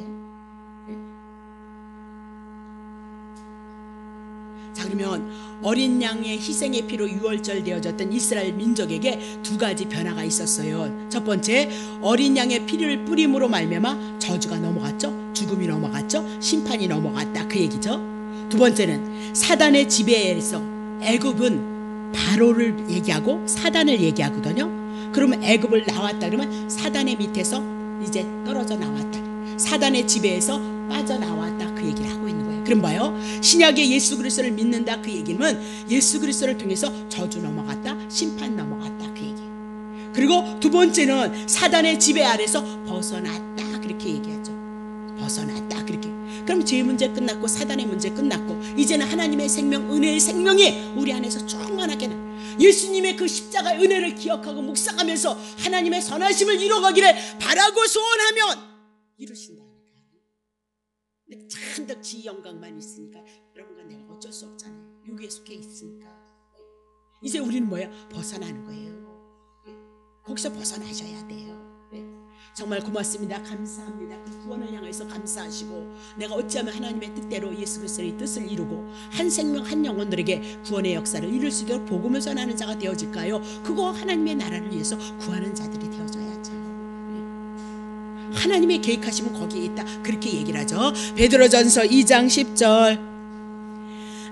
[SPEAKER 1] 자 그러면 어린 양의 희생의 피로 유월절 되어졌던 이스라엘 민족에게 두 가지 변화가 있었어요. 첫 번째, 어린 양의 피를 뿌림으로 말미암아 저주가 넘어갔죠. 죽음이 넘어갔죠. 심판이 넘어갔다 그 얘기죠. 두 번째는 사단의 지배에서 애굽은 바로를 얘기하고 사단을 얘기하거든요. 그러면 애굽을 나왔다 그러면 사단의 밑에서 이제 떨어져 나왔다. 사단의 지배에서 빠져나왔다 그 얘기를 하고 있는 거예요. 그럼 봐요. 신약의 예수 그리스도를 믿는다 그 얘기는 예수 그리스도를 통해서 저주 넘어갔다 심판 넘어갔다 그 얘기. 그리고 두 번째는 사단의 지배 아래서 벗어났다 그렇게 얘기하죠. 벗어났다 그렇게. 그럼 죄의 문제 끝났고 사단의 문제 끝났고 이제는 하나님의 생명 은혜의 생명이 우리 안에서 충만하게 나. 예수님의 그 십자가의 은혜를 기억하고 묵상하면서 하나님의 선하심을 이루어가기를 바라고 소원하면 이루신다니까. 근데 잔뜩 지 영광만 있으니까 여러분과 내가 어쩔 수 없잖아요. 육에 속해 있으니까. 이제 우리는 뭐예요? 벗어나는 거예요. 거기서 벗어나셔야 돼요. 정말 고맙습니다. 감사합니다. 그 구원을 향해서 감사하시고 내가 어찌하면 하나님의 뜻대로 예수 그리스도의 뜻을 이루고 한 생명 한 영혼들에게 구원의 역사를 이룰 수 있도록 복음을 전하는 자가 되어질까요? 그거 하나님의 나라를 위해서 구하는 자들이 되어져야죠. 하나님의 계획하시면 거기에 있다 그렇게 얘기를 하죠. 베드로전서 2장 10절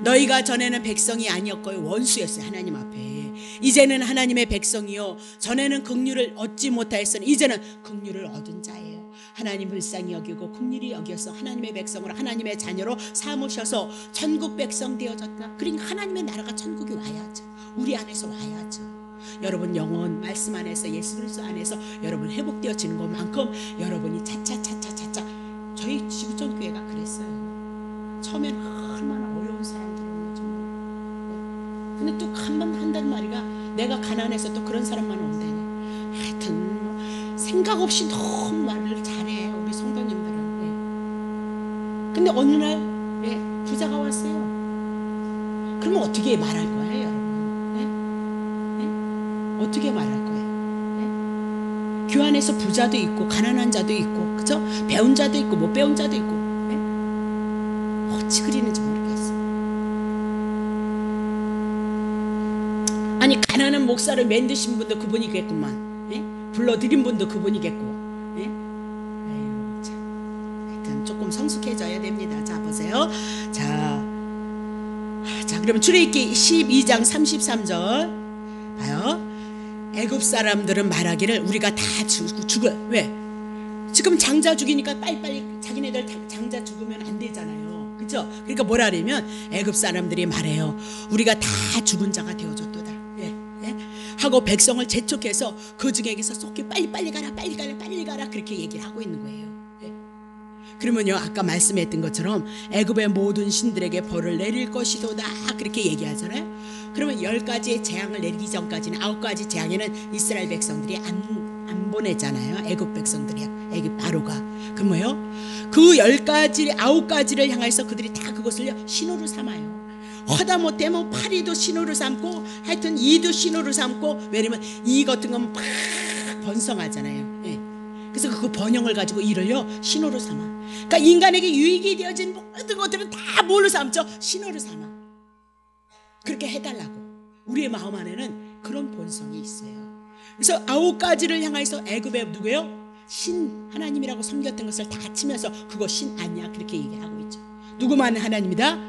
[SPEAKER 1] 너희가 전에는 백성이 아니었고요 원수였어요. 하나님 앞에. 이제는 하나님의 백성이요 전에는 긍휼을 얻지 못하였으니 이제는 긍휼을 얻은 자예요. 하나님 불쌍히 여기고 긍휼히 여겨서 하나님의 백성으로 하나님의 자녀로 삼으셔서 천국 백성 되어졌다. 그러니까 하나님의 나라가 천국에 와야죠. 우리 안에서 와야죠. 여러분 영혼 말씀 안에서 예수 그리스도 안에서 여러분 회복되어지는 것만큼 여러분이 차차차차차차 저희 지구촌 교회가 그랬어요. 처음엔 얼마나 어려운 사람들이었나 정말. 근데 또 한 번 한다는 말이가 내가 가난해서 또 그런 사람만 온다니. 하여튼 뭐 생각 없이 너무 말을 잘해 우리 성도님들은. 근데 어느 날 부자가 왔어요. 그러면 어떻게 말할 거예요 여러분? 어떻게 말할 거예요? 네? 교회 안에서 부자도 있고 가난한 자도 있고 그죠? 배운 자도 있고 못 배운 자도 있고 네? 어찌 그리는지 모르겠어요. 아니 가난한 목사를 만드신 분도 그분이겠구만. 네? 불러들인 분도 그분이겠고 네? 아유 참 하여튼 조금 성숙해져야 됩니다. 자 보세요. 자 그러면 출애굽기 12장 33절 봐요. 애굽 사람들은 말하기를 우리가 다 죽어. 왜? 지금 장자 죽이니까 빨리빨리 자기네들 장자 죽으면 안 되잖아요. 그죠? 그러니까 뭐라 그러면 애굽 사람들이 말해요. 우리가 다 죽은 자가 되어줬도다. 예? 하고 백성을 재촉해서 그 중에서 쏟기 빨리 가라 그렇게 얘기를 하고 있는 거예요. 예? 그러면요 아까 말씀했던 것처럼 애굽의 모든 신들에게 벌을 내릴 것이도다 그렇게 얘기하잖아요. 그러면 10가지의 재앙을 내리기 전까지는 9가지 재앙에는 이스라엘 백성들이 안 보내잖아요. 애굽 백성들이야. 애굽 바로가. 그 뭐요? 그 10가지 9가지를 향해서 그들이 다 그것을 신호로 삼아요. 하다못해 뭐 파리도 신호로 삼고 하여튼 이도 신호로 삼고 왜냐면 이 같은 건 막 번성하잖아요. 예. 그래서 그 번영을 가지고 이를요 신호로 삼아. 그러니까 인간에게 유익이 되어진 모든 것들은 다 뭘로 삼죠? 신호로 삼아. 그렇게 해달라고. 우리의 마음 안에는 그런 본성이 있어요. 그래서 9가지를 향해서 애굽의 누구예요? 신 하나님이라고 섬겼던 것을 다 치면서 그거 신 아니야 그렇게 얘기하고 있죠. 누구만 하나님이다?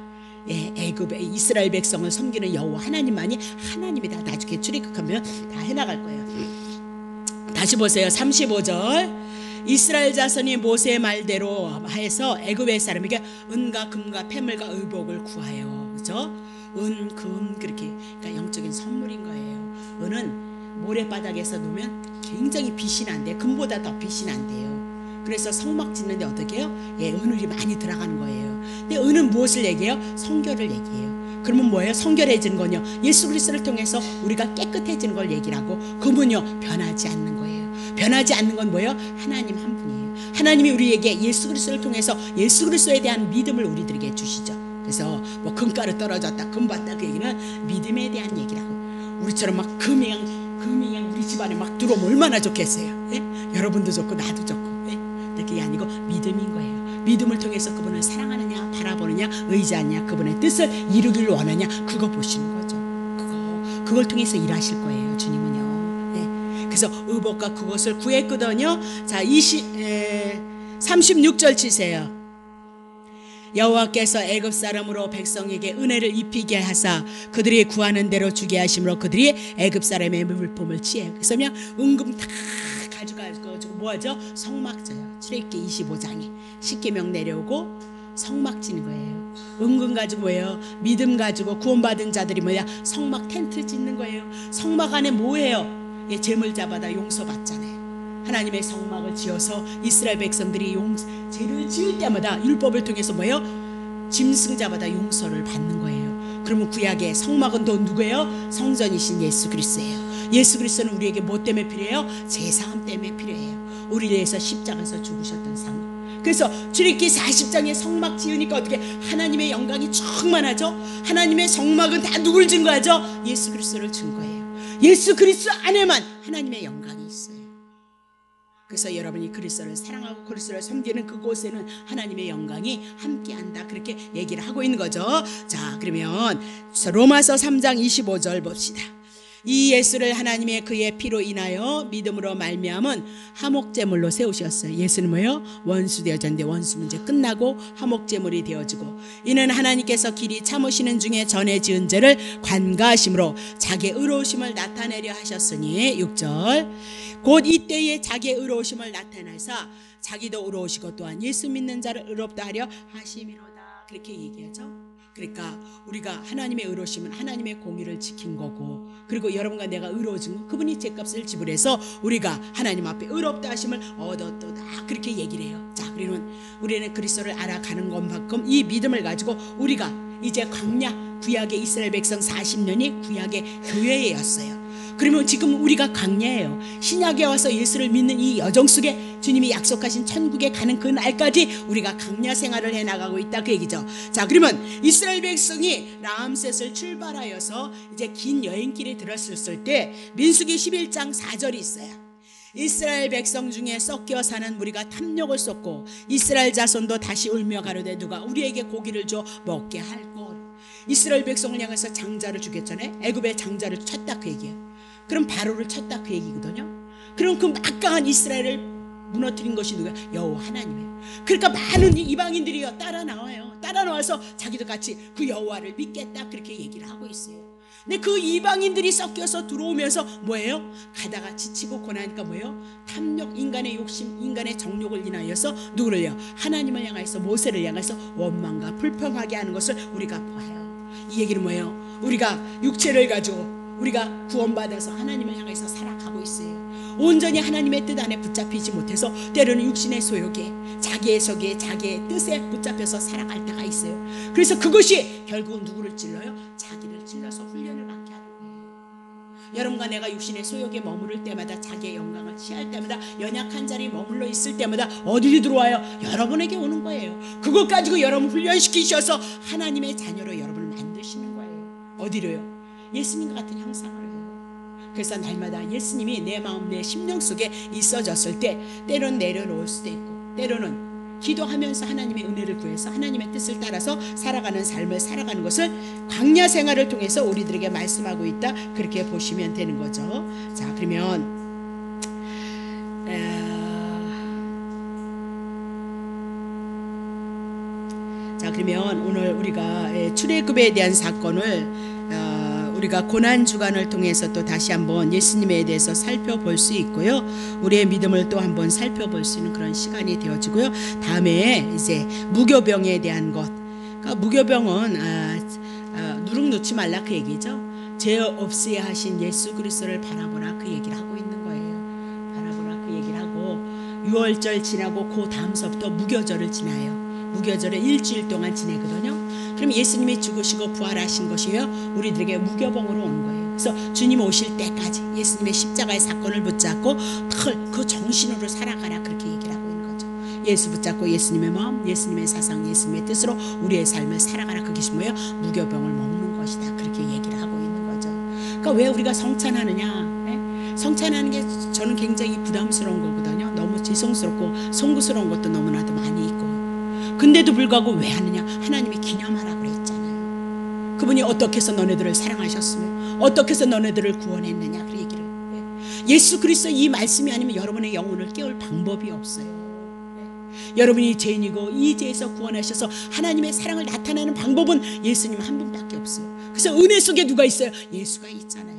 [SPEAKER 1] 예, 애굽의 이스라엘 백성을 섬기는 여호와 하나님만이 하나님이다. 나중에 출애굽하면 다 해나갈 거예요. 다시 보세요. 35절 이스라엘 자손이 모세의 말대로 해서 애굽의 사람에게 은과 금과 폐물과 의복을 구하여 그렇죠? 은, 금 그렇게 그러니까 영적인 선물인 거예요. 은은 모래바닥에서 놓으면 굉장히 빛이 난대요. 금보다 더 빛이 난대요. 그래서 성막 짓는데 어떻게 해요? 예, 은을이 많이 들어가는 거예요. 근데 은은 무엇을 얘기해요? 성결을 얘기해요. 그러면 뭐예요? 성결해지는 건요 예수 그리스도를 통해서 우리가 깨끗해지는 걸 얘기를 하고 금은요 변하지 않는 거예요. 변하지 않는 건 뭐예요? 하나님 한 분이에요. 하나님이 우리에게 예수 그리스도를 통해서 예수 그리스도에 대한 믿음을 우리들에게 주시죠. 그래서 뭐 금가루 떨어졌다 금봤다 그 얘기는 믿음에 대한 얘기라고. 우리처럼 막 금이 우리 집안에 막 들어오면 얼마나 좋겠어요. 예? 여러분도 좋고 나도 좋고. 예? 그게 아니고 믿음인 거예요. 믿음을 통해서 그분을 사랑하느냐 바라보느냐 의지하느냐 그분의 뜻을 이루기를 원하냐 그거 보시는 거죠. 그걸 통해서 일하실 거예요. 주님은요. 예? 그래서 의복과 그것을 구했거든요. 자 36절 치세요. 여호와께서 애굽 사람으로 백성에게 은혜를 입히게 하사 그들이 구하는 대로 주게 하심으로 그들이 애굽 사람의 물품을 취해요. 그래서 그냥 은금 다 가지고 뭐하죠? 성막져요. 출애굽기 25장에 십계명 내려오고 성막 지는 거예요. 은금 가지고 뭐예요? 믿음 가지고 구원받은 자들이 뭐야? 성막 텐트 짓는 거예요. 성막 안에 뭐예요? 예, 제물자마다 용서받잖아요. 하나님의 성막을 지어서 이스라엘 백성들이 죄를 지을 때마다 율법을 통해서 뭐예요? 짐승자마다 용서를 받는 거예요. 그러면 구약의 성막은 또 누구예요? 성전이신 예수 그리스도예요. 예수 그리스도는 우리에게 뭐 때문에 필요해요? 제사함 때문에 필요해요. 우리를 위해서 십자가에서 죽으셨던 상. 그래서 출애굽기 40장에 성막 지으니까 어떻게 하나님의 영광이 충만하죠? 하나님의 성막은 다 누굴 증거하죠? 예수 그리스도를 증거해요. 예수 그리스도 안에만 하나님의 영광이 있어요. 그래서 여러분이 그리스도를 사랑하고 그리스도를 섬기는 그곳에는 하나님의 영광이 함께한다 그렇게 얘기를 하고 있는 거죠. 자 그러면 로마서 3장 25절 봅시다. 이 예수를 하나님의 그의 피로 인하여 믿음으로 말미암은 화목제물로 세우셨어요. 예수는 뭐예요? 원수 되어졌는데 원수 문제 끝나고 화목제물이 되어지고 이는 하나님께서 길이 참으시는 중에 전에 지은 죄를 관가하심으로 자기의 의로우심을 나타내려 하셨으니 6절 곧 이때에 자기의 의로우심을 나타내사 자기도 의로우시고 또한 예수 믿는 자를 의롭다 하려 하심이로다 그렇게 얘기하죠. 그러니까 우리가 하나님의 의로우심은 하나님의 공의를 지킨 거고 그리고 여러분과 내가 의로워진 건 그분이 죄값을 지불해서 우리가 하나님 앞에 의롭다 하심을 얻었도다 그렇게 얘기를 해요. 자 그러면 우리는 그리스도를 알아가는 것만큼 이 믿음을 가지고 우리가 이제 광야 구약의 이스라엘 백성 40년이 구약의 교회였어요. 그러면 지금 우리가 광야예요. 신약에 와서 예수를 믿는 이 여정 속에 주님이 약속하신 천국에 가는 그 날까지 우리가 광야 생활을 해나가고 있다 그 얘기죠. 자 그러면 이스라엘 백성이 라암셋을 출발하여서 이제 긴 여행길에 들었을 때 민수기 11장 4절이 있어요. 이스라엘 백성 중에 섞여 사는 무리가 탐욕을 쏟고 이스라엘 자손도 다시 울며 가로되 누가 우리에게 고기를 줘 먹게 할 것. 이스라엘 백성을 향해서 장자를 주겠잖아요. 애굽의 장자를 쳤다 그 얘기예요. 그럼 바로를 쳤다 그 얘기거든요. 그럼 그 막강한 이스라엘을 무너뜨린 것이 누구야? 여호와 하나님이에요. 그러니까 많은 이방인들이요 따라 나와요. 따라 나와서 자기도 같이 그 여호와를 믿겠다 그렇게 얘기를 하고 있어요. 근데 그 이방인들이 섞여서 들어오면서 뭐예요? 가다가 지치고 고나니까 뭐예요? 탐욕, 인간의 욕심, 인간의 정욕을 인하여서 누구를요? 하나님을 향해서 모세를 향해서 원망과 불평하게 하는 것을 우리가 보아요. 이 얘기는 뭐예요? 우리가 육체를 가지고 우리가 구원받아서 하나님을 향해서 살아가고 있어요. 온전히 하나님의 뜻 안에 붙잡히지 못해서 때로는 육신의 소욕에 자기의 속에 자기의 뜻에 붙잡혀서 살아갈 때가 있어요. 그래서 그것이 결국은 누구를 찔러요? 자기를 찔러서 훈련을 받게 하는 거예요. 여러분과 내가 육신의 소욕에 머무를 때마다 자기의 영광을 취할 때마다 연약한 자리에 머물러 있을 때마다 어디로 들어와요? 여러분에게 오는 거예요. 그것 가지고 여러분 훈련시키셔서 하나님의 자녀로 여러분을 만드시는 거예요. 어디로요? 예수님과 같은 형상으로요. 그래서 날마다 예수님이 내 마음 내 심령 속에 있어졌을 때 때로는 내려놓을 수도 있고 때로는 기도하면서 하나님의 은혜를 구해서 하나님의 뜻을 따라서 살아가는 삶을 살아가는 것을 광야 생활을 통해서 우리들에게 말씀하고 있다 그렇게 보시면 되는 거죠. 자 그러면 오늘 우리가 출애굽에 대한 사건을 우리가 고난주간을 통해서 또 다시 한번 예수님에 대해서 살펴볼 수 있고요. 우리의 믿음을 또 한번 살펴볼 수 있는 그런 시간이 되어지고요. 다음에 이제 무교병에 대한 것. 그러니까 무교병은 누룩 놓지 말라 그 얘기죠. 죄 없이 하신 예수 그리스도를 바라보라 그 얘기를 하고 있는 거예요. 바라보라 그 얘기를 하고 6월절 지나고 그 다음서부터 무교절을 지나요. 무교절을 일주일 동안 지내거든요. 그럼 예수님이 죽으시고 부활하신 것이요 우리들에게 무교병으로 오는 거예요. 그래서 주님 오실 때까지 예수님의 십자가의 사건을 붙잡고 그 정신으로 살아가라 그렇게 얘기를 하고 있는 거죠. 예수 붙잡고 예수님의 마음, 예수님의 사상, 예수님의 뜻으로 우리의 삶을 살아가라. 그것이 뭐예요? 무교병을 먹는 것이다 그렇게 얘기를 하고 있는 거죠. 그러니까 왜 우리가 성찬하느냐? 성찬하는 게 저는 굉장히 부담스러운 거거든요. 너무 지성스럽고 송구스러운 것도 너무나도 많이 있고 근데도 불구하고 왜 하느냐? 하나님이 기념하라고 그랬잖아요. 그분이 어떻게 해서 너네들을 사랑하셨으며 어떻게 해서 너네들을 구원했느냐 그 얘기를. 예수 그리스도 이 말씀이 아니면 여러분의 영혼을 깨울 방법이 없어요. 여러분이 죄인이고 이 죄에서 구원하셔서 하나님의 사랑을 나타내는 방법은 예수님 한 분밖에 없어요. 그래서 은혜 속에 누가 있어요? 예수가 있잖아요.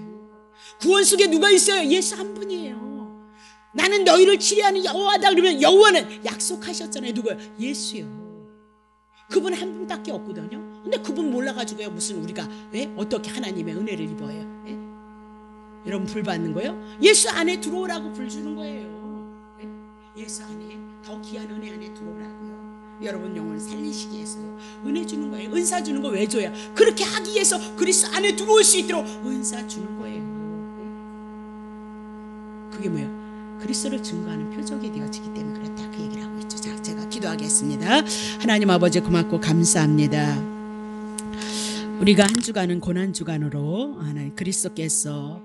[SPEAKER 1] 구원 속에 누가 있어요? 예수 한 분이에요. 나는 너희를 치료하는 여호와다 그러면 여호와는 약속하셨잖아요. 누구요? 예수요. 그분 한 분밖에 없거든요. 근데 그분 몰라가지고요 무슨 우리가 어떻게 하나님의 은혜를 입어요? 여러분 불 받는 거예요? 예수 안에 들어오라고 불 주는 거예요. 예수 안에 더 귀한 은혜 안에 들어오라고요. 여러분 영혼을 살리시기 위해서요. 은혜 주는 거예요. 은사 주는 거 왜 줘요? 그렇게 하기 위해서 그리스도 안에 들어올 수 있도록 은사 주는 거예요. 그게 뭐예요? 그리스도를 증거하는 표적이 되어지기 때문에 그렇다 그 얘기를 하고 있죠. 자, 제가 기도하겠습니다. 하나님 아버지 고맙고 감사합니다. 우리가 한 주간은 고난 주간으로 하나님 그리스도께서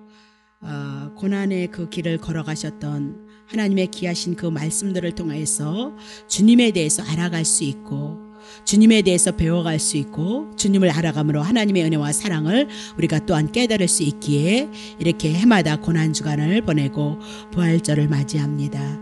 [SPEAKER 1] 고난의 그 길을 걸어가셨던 하나님의 귀하신 그 말씀들을 통해서 주님에 대해서 알아갈 수 있고 주님에 대해서 배워갈 수 있고 주님을 알아감으로 하나님의 은혜와 사랑을 우리가 또한 깨달을 수 있기에 이렇게 해마다 고난주간을 보내고 부활절을 맞이합니다.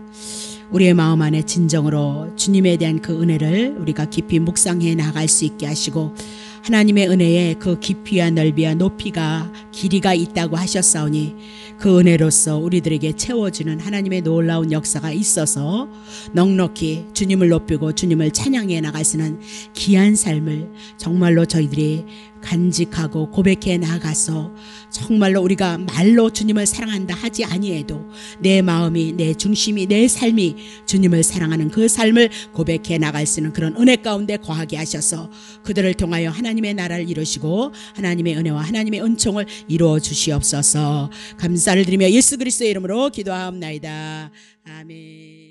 [SPEAKER 1] 우리의 마음 안에 진정으로 주님에 대한 그 은혜를 우리가 깊이 묵상해 나갈 수 있게 하시고 하나님의 은혜에 그 깊이와 넓이와 높이가 길이가 있다고 하셨사오니 그 은혜로서 우리들에게 채워주는 하나님의 놀라운 역사가 있어서 넉넉히 주님을 높이고 주님을 찬양해 나갈 수 있는 귀한 삶을 정말로 저희들이 간직하고 고백해 나가서 정말로 우리가 말로 주님을 사랑한다 하지 아니해도 내 마음이 내 중심이 내 삶이 주님을 사랑하는 그 삶을 고백해 나갈 수 있는 그런 은혜 가운데 거하게 하셔서 그들을 통하여 하나님의 나라를 이루시고 하나님의 은혜와 하나님의 은총을 이루어 주시옵소서. 감사를 드리며 예수 그리스도의 이름으로 기도하옵나이다. 아멘.